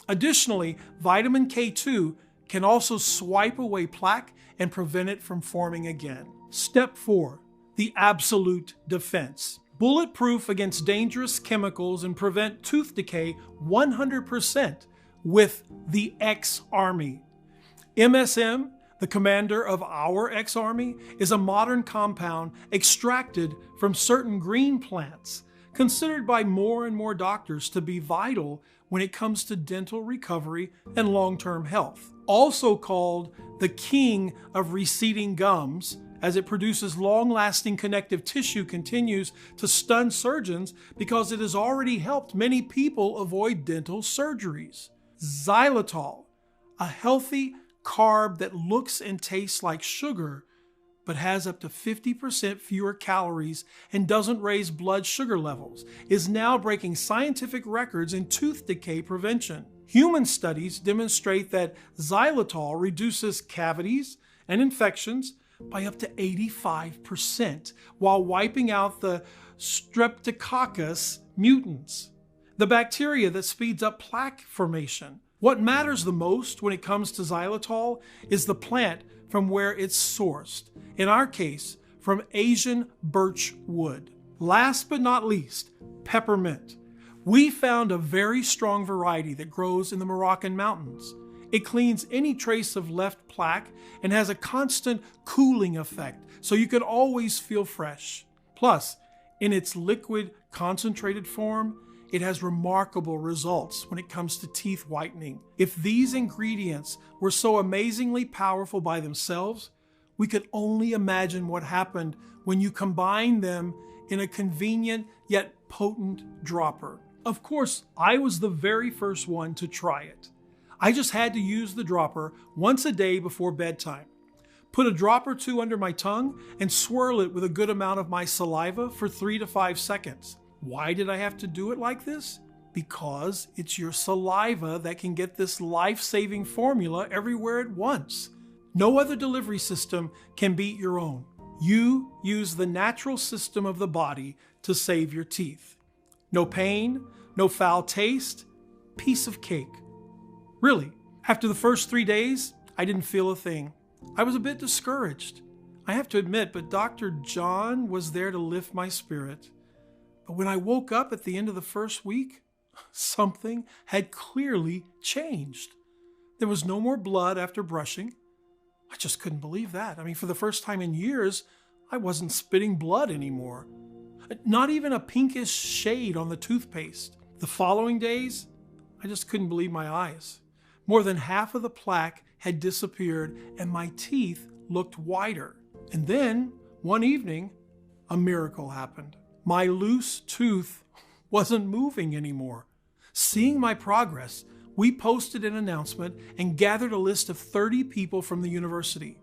Additionally, vitamin K2 can also swipe away plaque and prevent it from forming again. Step 4. The absolute defense. Bulletproof against dangerous chemicals and prevent tooth decay 100% with the X-Army. MSM, the commander of our X-Army, is a modern compound extracted from certain green plants, considered by more and more doctors to be vital when it comes to dental recovery and long-term health. Also called the king of receding gums, as it produces long-lasting connective tissue, continues to stun surgeons because it has already helped many people avoid dental surgeries. Xylitol, a healthy carb that looks and tastes like sugar, but has up to 50% fewer calories and doesn't raise blood sugar levels, is now breaking scientific records in tooth decay prevention. Human studies demonstrate that xylitol reduces cavities and infections by up to 85% while wiping out the Streptococcus mutans, the bacteria that speeds up plaque formation. What matters the most when it comes to xylitol is the plant from where it's sourced, in our case, from Asian birch wood. Last but not least, peppermint. We found a very strong variety that grows in the Moroccan mountains. It cleans any trace of left plaque and has a constant cooling effect, so you can always feel fresh. Plus, in its liquid concentrated form, it has remarkable results when it comes to teeth whitening. If these ingredients were so amazingly powerful by themselves, we could only imagine what happened when you combine them in a convenient yet potent dropper. Of course, I was the very first one to try it. I just had to use the dropper once a day before bedtime. Put a drop or two under my tongue and swirl it with a good amount of my saliva for 3 to 5 seconds. Why did I have to do it like this? Because it's your saliva that can get this life-saving formula everywhere at once. No other delivery system can beat your own. You use the natural system of the body to save your teeth. No pain, no foul taste, piece of cake. Really, after the first 3 days, I didn't feel a thing. I was a bit discouraged, I have to admit, but Dr. John was there to lift my spirit. But when I woke up at the end of the first week, Something had clearly changed. There was no more blood after brushing. I just couldn't believe that. I mean, for the first time in years, I wasn't spitting blood anymore. Not even a pinkish shade on the toothpaste. The following days, I just couldn't believe my eyes. More than half of the plaque had disappeared and my teeth looked whiter. And then, one evening, a miracle happened. My loose tooth wasn't moving anymore. Seeing my progress, we posted an announcement and gathered a list of 30 people from the university,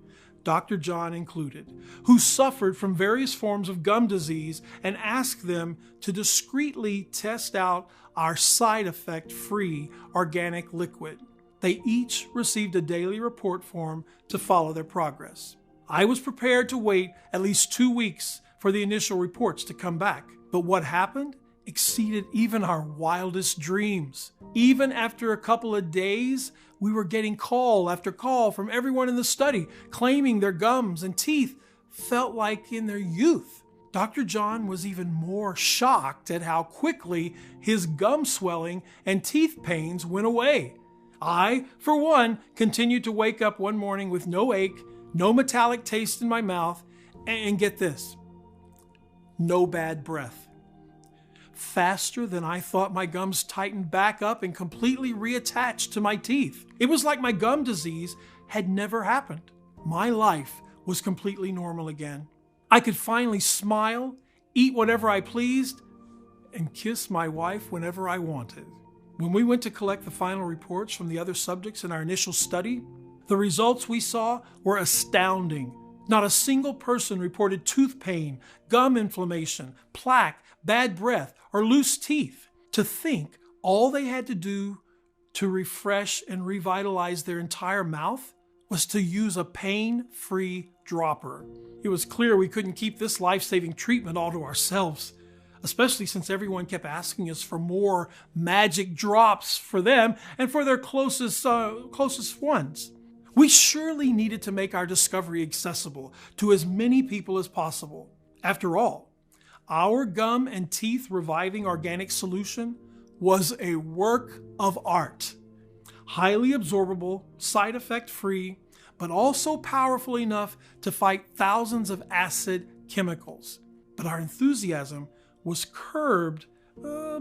Dr. John included, who suffered from various forms of gum disease, and asked them to discreetly test out our side effect-free organic liquid. They each received a daily report form to follow their progress. I was prepared to wait at least 2 weeks for the initial reports to come back, but what happened exceeded even our wildest dreams. Even after a couple of days, we were getting call after call from everyone in the study claiming their gums and teeth felt like in their youth. Dr. John was even more shocked at how quickly his gum swelling and teeth pains went away. I, for one, continued to wake up one morning with no ache, no metallic taste in my mouth, and get this, no bad breath. Faster than I thought, my gums tightened back up and completely reattached to my teeth. It was like my gum disease had never happened. My life was completely normal again. I could finally smile, eat whatever I pleased, and kiss my wife whenever I wanted. When we went to collect the final reports from the other subjects in our initial study, the results we saw were astounding. Not a single person reported tooth pain, gum inflammation, plaque, bad breath, or loose teeth. To think all they had to do to refresh and revitalize their entire mouth was to use a pain-free dropper. It was clear we couldn't keep this life-saving treatment all to ourselves, especially since everyone kept asking us for more magic drops for them and for their closest ones. We surely needed to make our discovery accessible to as many people as possible. After all, our gum and teeth reviving organic solution was a work of art. Highly absorbable, side effect free, but also powerful enough to fight thousands of acid chemicals. But our enthusiasm was curbed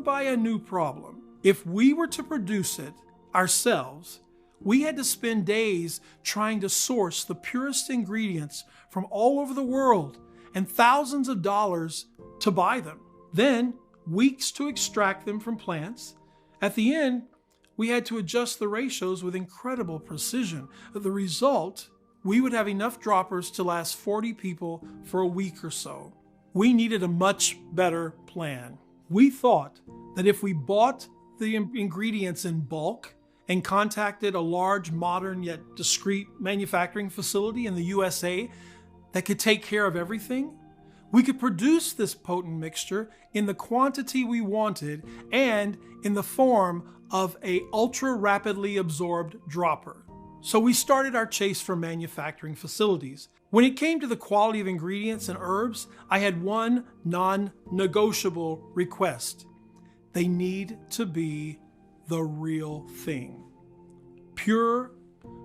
by a new problem. If we were to produce it ourselves, we had to spend days trying to source the purest ingredients from all over the world and thousands of dollars to buy them. Then, weeks to extract them from plants. At the end, we had to adjust the ratios with incredible precision. The result, we would have enough droppers to last 40 people for a week or so. We needed a much better plan. We thought that if we bought the ingredients in bulk and contacted a large, modern, yet discreet manufacturing facility in the USA that could take care of everything, we could produce this potent mixture in the quantity we wanted and in the form of an ultra-rapidly absorbed dropper. So we started our chase for manufacturing facilities. When it came to the quality of ingredients and herbs, I had one non-negotiable request. They need to be the real thing. Pure,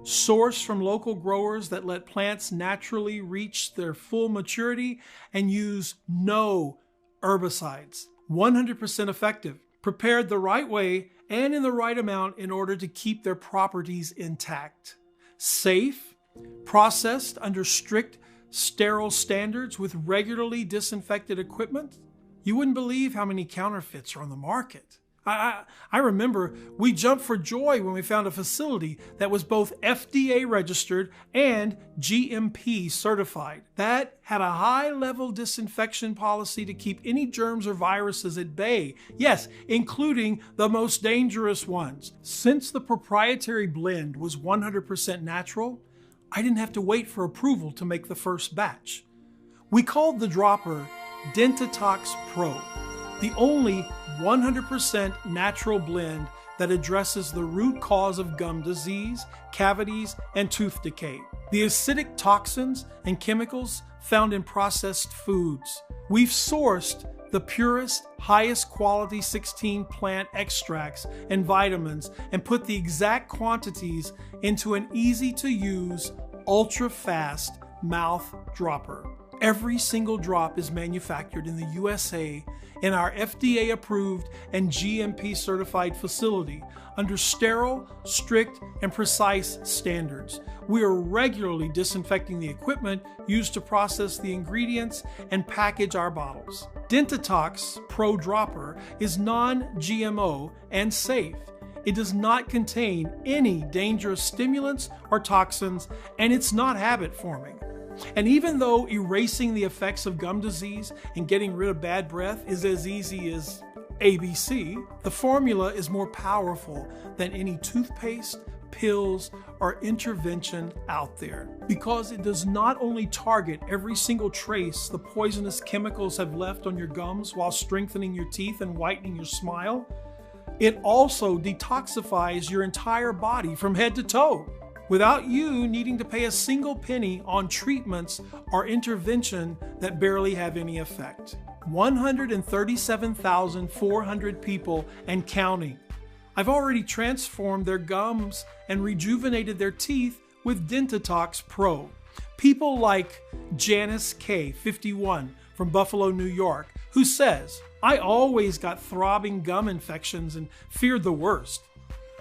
sourced from local growers that let plants naturally reach their full maturity and use no herbicides. 100% effective, prepared the right way and in the right amount in order to keep their properties intact. Safe, processed under strict sterile standards with regularly disinfected equipment. You wouldn't believe how many counterfeits are on the market. I remember we jumped for joy when we found a facility that was both FDA registered and GMP certified. That had a high-level disinfection policy to keep any germs or viruses at bay. Yes, including the most dangerous ones. Since the proprietary blend was 100% natural, I didn't have to wait for approval to make the first batch. We called the dropper Dentitox Pro, the only 100% natural blend that addresses the root cause of gum disease, cavities, and tooth decay. The acidic toxins and chemicals found in processed foods. We've sourced the purest, highest quality 16 plant extracts and vitamins and put the exact quantities into an easy to use, ultra fast mouth dropper. Every single drop is manufactured in the USA in our FDA-approved and GMP-certified facility under sterile, strict, and precise standards. We are regularly disinfecting the equipment used to process the ingredients and package our bottles. Dentitox Pro Dropper is non-GMO and safe. It does not contain any dangerous stimulants or toxins, and it's not habit-forming. And even though erasing the effects of gum disease and getting rid of bad breath is as easy as ABC, the formula is more powerful than any toothpaste, pills, or intervention out there, because it does not only target every single trace the poisonous chemicals have left on your gums while strengthening your teeth and whitening your smile, it also detoxifies your entire body from head to toe, without you needing to pay a single penny on treatments or intervention that barely have any effect. 137,400 people and counting. I've already transformed their gums and rejuvenated their teeth with Dentitox Pro. People like Janice K, 51, from Buffalo, New York, who says, "I always got throbbing gum infections and feared the worst.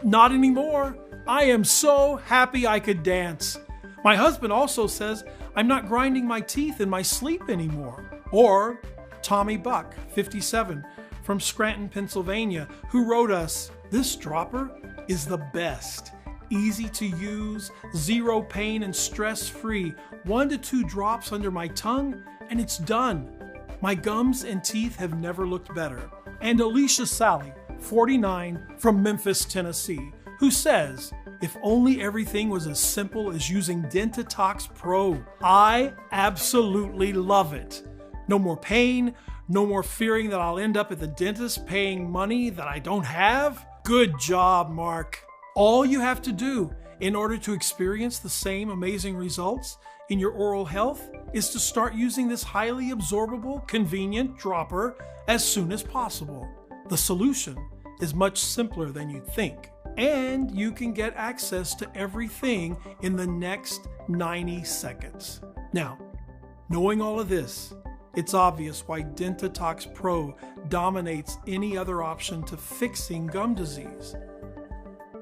Not anymore. I am so happy I could dance." My husband also says, "I'm not grinding my teeth in my sleep anymore." Or Tommy Buck, 57, from Scranton, Pennsylvania, who wrote us, "This dropper is the best. Easy to use, zero pain and stress-free. 1 to 2 drops under my tongue, and it's done. My gums and teeth have never looked better." And Alicia Sally, 49, from Memphis, Tennessee, who says, "If only everything was as simple as using Dentitox Pro. I absolutely love it. No more pain, no more fearing that I'll end up at the dentist paying money that I don't have." Good job, Mark. All you have to do in order to experience the same amazing results in your oral health is to start using this highly absorbable, convenient dropper as soon as possible. The solution is much simpler than you'd think, and you can get access to everything in the next 90 seconds. Now, knowing all of this, it's obvious why Dentitox Pro dominates any other option to fixing gum disease.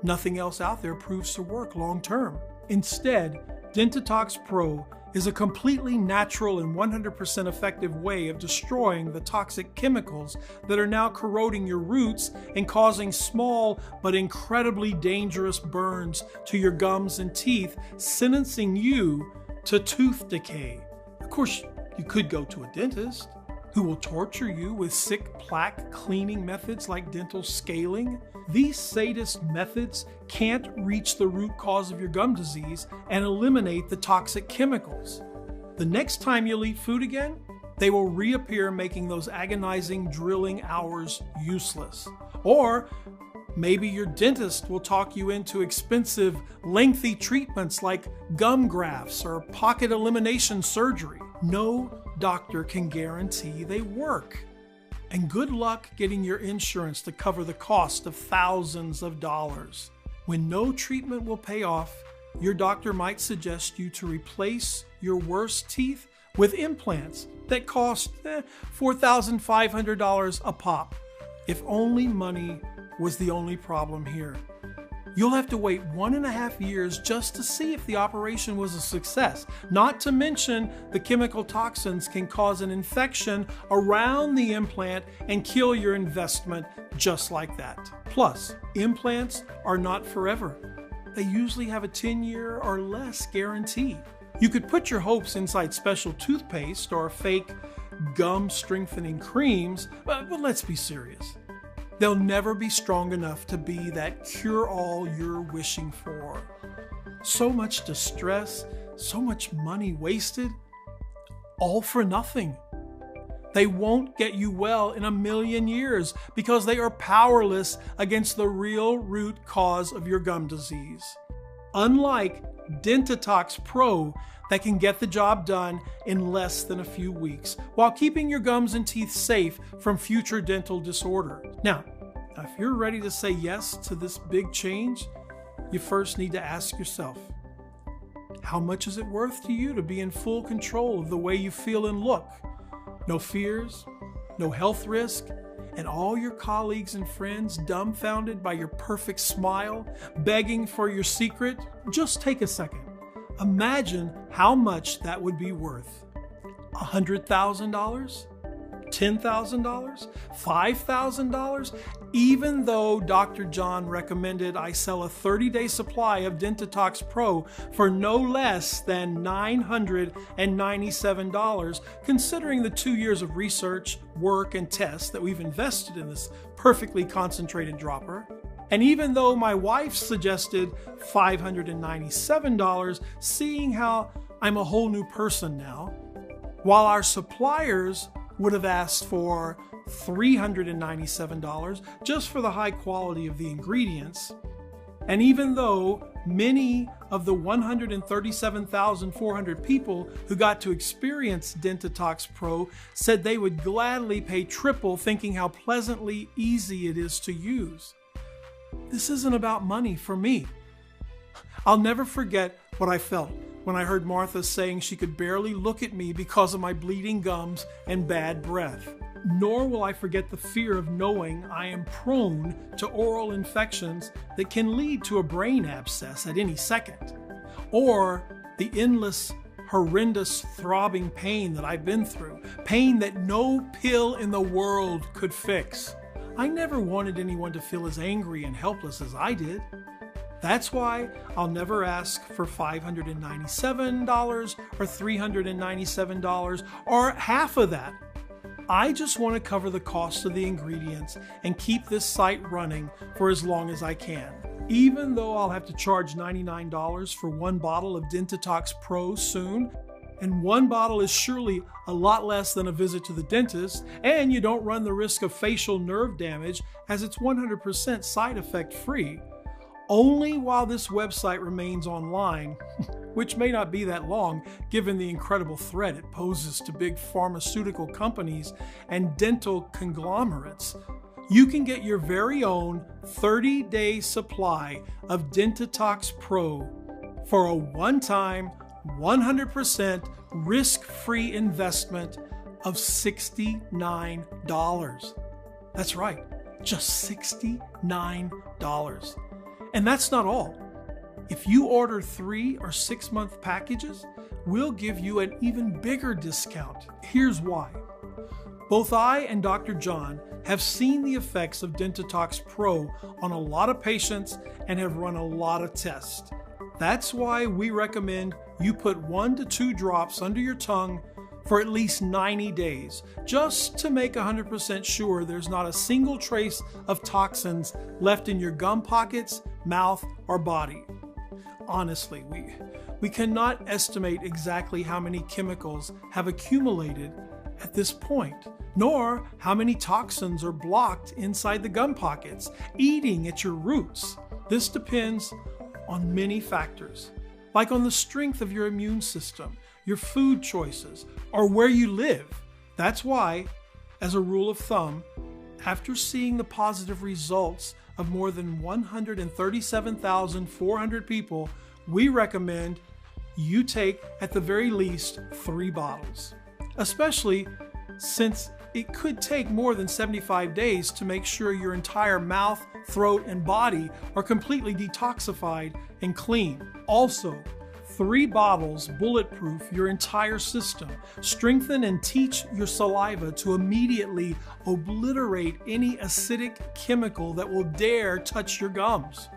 Nothing else out there proves to work long term. Instead, Dentitox Pro is a completely natural and 100% effective way of destroying the toxic chemicals that are now corroding your roots and causing small but incredibly dangerous burns to your gums and teeth, sentencing you to tooth decay. Of course, you could go to a dentist who will torture you with sick plaque cleaning methods like dental scaling. These sadist methods can't reach the root cause of your gum disease and eliminate the toxic chemicals. The next time you'll eat food again, they will reappear, making those agonizing drilling hours useless. Or maybe your dentist will talk you into expensive, lengthy treatments like gum grafts or pocket elimination surgery. No doctor can guarantee they work. And good luck getting your insurance to cover the cost of thousands of dollars. When no treatment will pay off, your doctor might suggest you to replace your worst teeth with implants that cost $4,500 a pop. If only money was the only problem here. You'll have to wait 1.5 years just to see if the operation was a success. Not to mention, the chemical toxins can cause an infection around the implant and kill your investment just like that. Plus, implants are not forever. They usually have a 10-year or less guarantee. You could put your hopes inside special toothpaste or fake gum strengthening creams, but let's be serious. They'll never be strong enough to be that cure-all you're wishing for. So much distress, so much money wasted, all for nothing. They won't get you well in 1,000,000 years because they are powerless against the real root cause of your gum disease. Unlike Dentitox Pro that can get the job done in less than a few weeks while keeping your gums and teeth safe from future dental disorder. Now, if you're ready to say yes to this big change, you first need to ask yourself, how much is it worth to you to be in full control of the way you feel and look? No fears, no health risk, and all your colleagues and friends dumbfounded by your perfect smile, begging for your secret? Just take a second. Imagine how much that would be worth. $100,000? $10,000? $5,000? Even though Dr. John recommended I sell a 30-day supply of Dentitox Pro for no less than $997, considering the 2 years of research, work, and tests that we've invested in this perfectly concentrated dropper. And even though my wife suggested $597, seeing how I'm a whole new person now, while our suppliers would have asked for $397 just for the high quality of the ingredients. And even though many of the 137,400 people who got to experience Dentitox Pro said they would gladly pay triple, thinking how pleasantly easy it is to use. This isn't about money for me. I'll never forget what I felt when I heard Martha saying she could barely look at me because of my bleeding gums and bad breath. Nor will I forget the fear of knowing I am prone to oral infections that can lead to a brain abscess at any second, or the endless, horrendous throbbing pain that I've been through, pain that no pill in the world could fix. I never wanted anyone to feel as angry and helpless as I did. That's why I'll never ask for $597 or $397 or half of that. I just want to cover the cost of the ingredients and keep this site running for as long as I can. Even though I'll have to charge $99 for one bottle of Dentitox Pro soon, and one bottle is surely a lot less than a visit to the dentist, and you don't run the risk of facial nerve damage as it's 100% side effect free. Only while this website remains online, which may not be that long given the incredible threat it poses to big pharmaceutical companies and dental conglomerates, you can get your very own 30-day supply of Dentitox Pro for a one-time, 100% risk-free investment of $69. That's right, just $69. And that's not all. If you order 3 or 6 month packages, we'll give you an even bigger discount. Here's why. Both I and Dr. John have seen the effects of Dentitox Pro on a lot of patients and have run a lot of tests. That's why we recommend you put 1 to 2 drops under your tongue for at least 90 days, just to make 100% sure there's not a single trace of toxins left in your gum pockets, mouth, or body. Honestly, we cannot estimate exactly how many chemicals have accumulated at this point, nor how many toxins are blocked inside the gum pockets, eating at your roots. This depends on many factors, like on the strength of your immune system, your food choices, or where you live. That's why, as a rule of thumb, after seeing the positive results of more than 137,400 people, we recommend you take at the very least 3 bottles, especially since it could take more than 75 days to make sure your entire mouth, throat, and body are completely detoxified and clean. Also, 3 bottles bulletproof your entire system, strengthen and teach your saliva to immediately obliterate any acidic chemical that will dare touch your gums.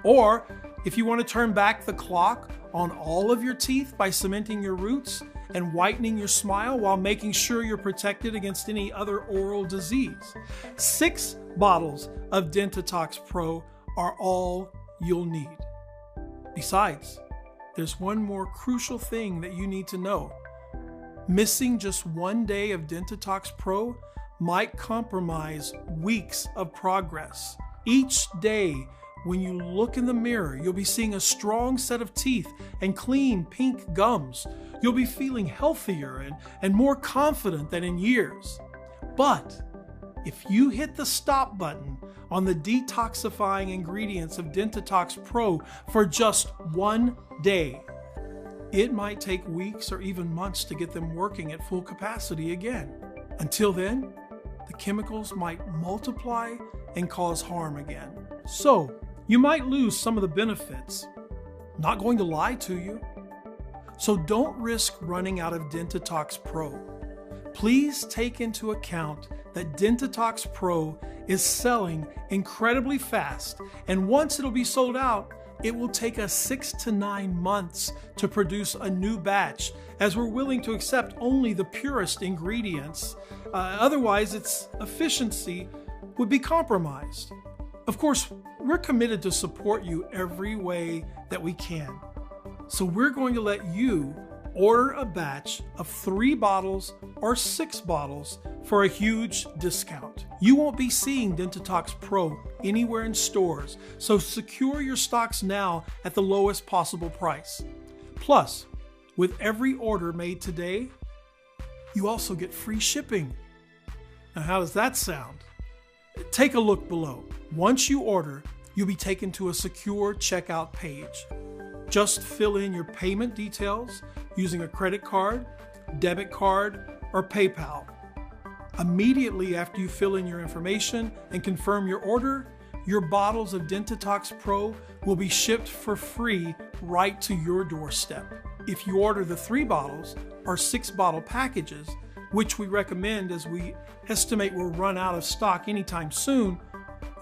Or, if you want to turn back the clock on all of your teeth by cementing your roots and whitening your smile while making sure you're protected against any other oral disease, 6 bottles of Dentitox Pro are all you'll need. Besides, there's one more crucial thing that you need to know. Missing just 1 day of Dentitox Pro might compromise weeks of progress. Each day when you look in the mirror, you'll be seeing a strong set of teeth and clean pink gums. You'll be feeling healthier and more confident than in years. But if you hit the stop button on the detoxifying ingredients of Dentitox Pro for just one day, it might take weeks or even months to get them working at full capacity again. Until then, the chemicals might multiply and cause harm again. So, you might lose some of the benefits. Not going to lie to you. So don't risk running out of Dentitox Pro. Please take into account that Dentitox Pro is selling incredibly fast, and once it'll be sold out, it will take us 6 to 9 months to produce a new batch, as we're willing to accept only the purest ingredients. Otherwise, its efficiency would be compromised. Of course, we're committed to support you every way that we can. So we're going to let you order a batch of 3 bottles or 6 bottles for a huge discount. You won't be seeing Dentitox Pro anywhere in stores, so secure your stocks now at the lowest possible price. Plus, with every order made today, you also get free shipping. Now, how does that sound? Take a look below. Once you order, you'll be taken to a secure checkout page. Just fill in your payment details using a credit card, debit card, or PayPal. Immediately after you fill in your information and confirm your order, your bottles of Dentitox Pro will be shipped for free right to your doorstep. If you order the 3 bottles or 6 bottle packages, which we recommend as we estimate will run out of stock anytime soon,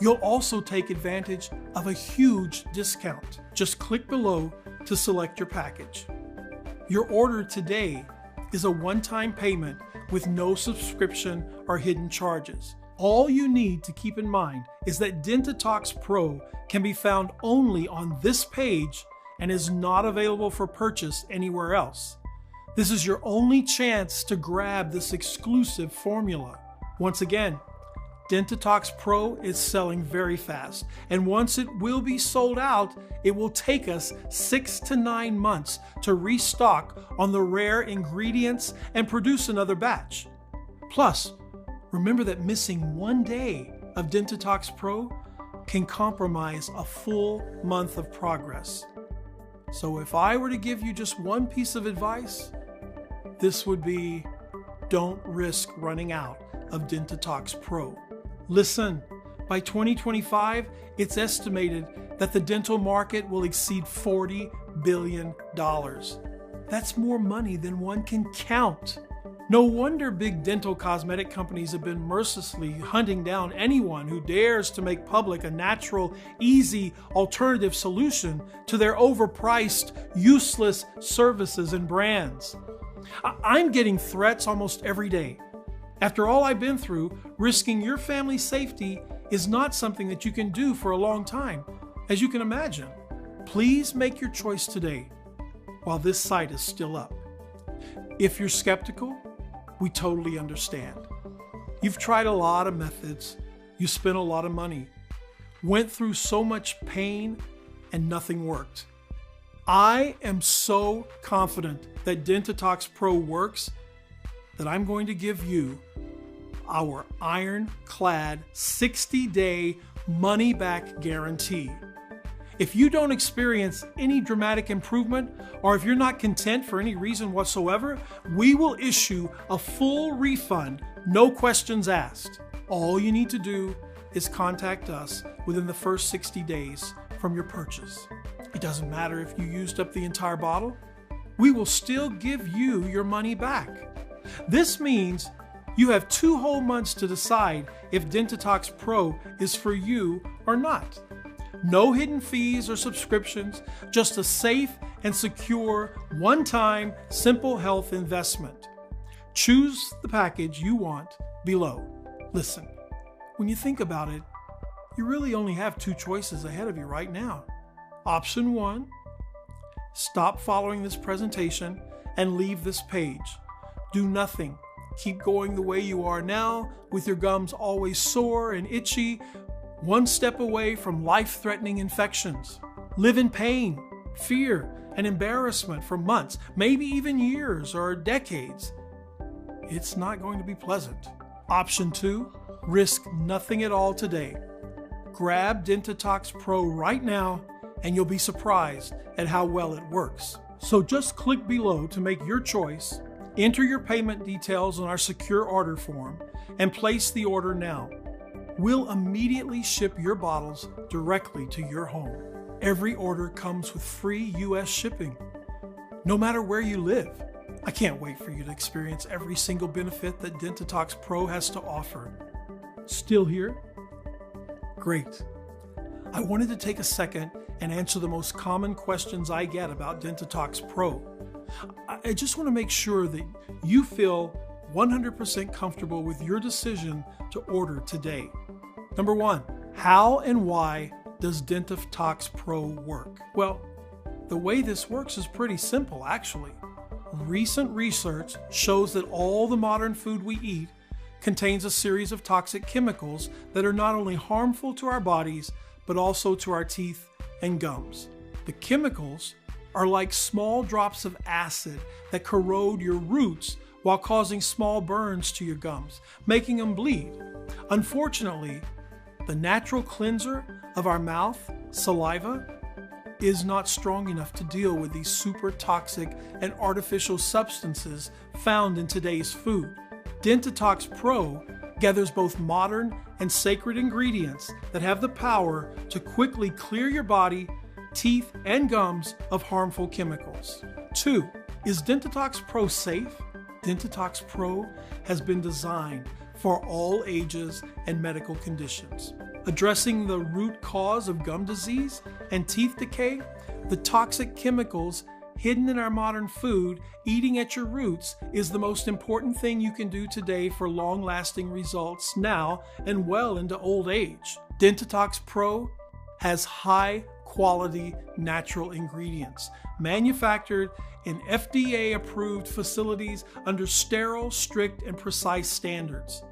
you'll also take advantage of a huge discount. Just click below to select your package. Your order today is a one-time payment with no subscription or hidden charges. All you need to keep in mind is that Dentitox Pro can be found only on this page and is not available for purchase anywhere else. This is your only chance to grab this exclusive formula. Once again, Dentitox Pro is selling very fast, and once it will be sold out, it will take us 6 to 9 months to restock on the rare ingredients and produce another batch. Plus, remember that missing one day of Dentitox Pro can compromise a full month of progress. So if I were to give you just one piece of advice, this would be, don't risk running out of Dentitox Pro. Listen, by 2025, it's estimated that the dental market will exceed $40 billion. That's more money than one can count. No wonder big dental cosmetic companies have been mercilessly hunting down anyone who dares to make public a natural, easy alternative solution to their overpriced, useless services and brands. I'm getting threats almost every day. After all I've been through, risking your family's safety is not something that you can do for a long time, as you can imagine. Please make your choice today while this site is still up. If you're skeptical, we totally understand. You've tried a lot of methods, you spent a lot of money, went through so much pain, and nothing worked. I am so confident that Dentitox Pro works that I'm going to give you our ironclad 60-day money-back guarantee. If you don't experience any dramatic improvement, or if you're not content for any reason whatsoever, we will issue a full refund, no questions asked. All you need to do is contact us within the first 60 days from your purchase. It doesn't matter if you used up the entire bottle, we will still give you your money back. This means you have 2 whole months to decide if Dentitox Pro is for you or not. No hidden fees or subscriptions, just a safe and secure, one-time, simple health investment. Choose the package you want below. Listen, when you think about it, you really only have 2 choices ahead of you right now. Option 1, stop following this presentation and leave this page. Do nothing. Keep going the way you are now, with your gums always sore and itchy, one step away from life-threatening infections. Live in pain, fear, and embarrassment for months, maybe even years or decades. It's not going to be pleasant. Option 2, risk nothing at all today. Grab Dentitox Pro right now and you'll be surprised at how well it works. So just click below to make your choice, enter your payment details on our secure order form, and place the order now. We'll immediately ship your bottles directly to your home. Every order comes with free US shipping, no matter where you live. I can't wait for you to experience every single benefit that Dentitox Pro has to offer. Still here? Great. I wanted to take a second and answer the most common questions I get about Dentitox Pro. I just want to make sure that you feel 100% comfortable with your decision to order today. Number 1, how and why does Dentitox Pro work? Well, the way this works is pretty simple, actually. Recent research shows that all the modern food we eat contains a series of toxic chemicals that are not only harmful to our bodies, but also to our teeth and gums. The chemicals are like small drops of acid that corrode your roots while causing small burns to your gums, making them bleed. Unfortunately, the natural cleanser of our mouth, saliva, is not strong enough to deal with these super toxic and artificial substances found in today's food. Dentitox Pro gathers both modern and sacred ingredients that have the power to quickly clear your body, teeth, and gums of harmful chemicals. 2, is Dentitox Pro safe? Dentitox Pro has been designed for all ages and medical conditions. Addressing the root cause of gum disease and teeth decay, the toxic chemicals hidden in our modern food, eating at your roots is the most important thing you can do today for long-lasting results now and well into old age. Dentitox Pro has high-quality natural ingredients manufactured in FDA-approved facilities under sterile, strict, and precise standards.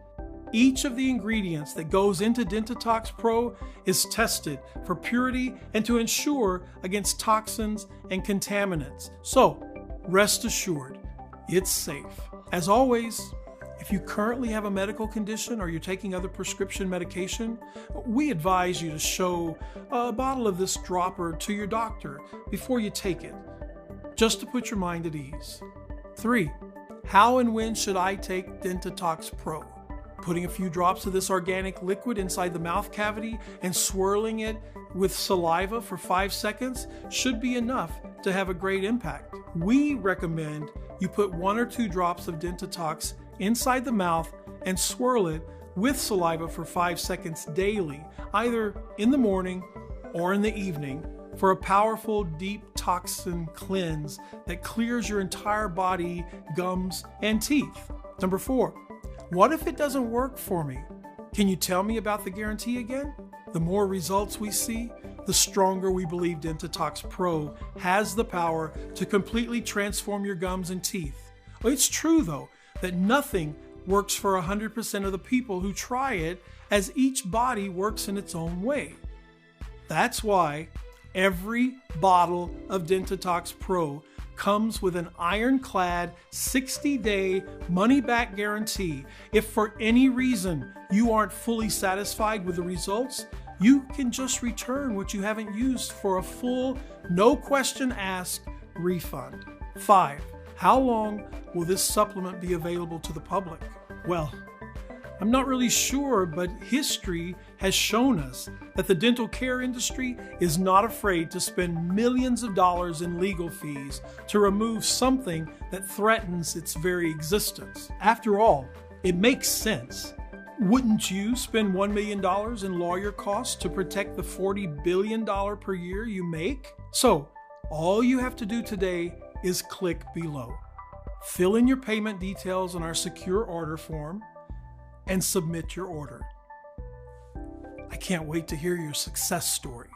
Each of the ingredients that goes into Dentitox Pro is tested for purity and to ensure against toxins and contaminants. So, rest assured, it's safe. As always, if you currently have a medical condition or you're taking other prescription medication, we advise you to show a bottle of this dropper to your doctor before you take it, just to put your mind at ease. 3, how and when should I take Dentitox Pro? Putting a few drops of this organic liquid inside the mouth cavity and swirling it with saliva for 5 seconds should be enough to have a great impact. We recommend you put 1 or 2 drops of Dentitox inside the mouth and swirl it with saliva for 5 seconds daily, either in the morning or in the evening, for a powerful deep toxin cleanse that clears your entire body, gums, and teeth. Number 4, what if it doesn't work for me? Can you tell me about the guarantee again? The more results we see, the stronger we believe Dentitox Pro has the power to completely transform your gums and teeth. It's true, though, that nothing works for 100% of the people who try it, as each body works in its own way. That's why every bottle of Dentitox Pro comes with an ironclad 60-day money-back guarantee. If for any reason you aren't fully satisfied with the results, you can just return what you haven't used for a full, no question asked refund. 5, how long will this supplement be available to the public? Well, I'm not really sure, but history has shown us that the dental care industry is not afraid to spend millions of dollars in legal fees to remove something that threatens its very existence. After all, it makes sense. Wouldn't you spend $1 million in lawyer costs to protect the $40 billion per year you make? So, all you have to do today is click below. Fill in your payment details on our secure order form and submit your order. I can't wait to hear your success story.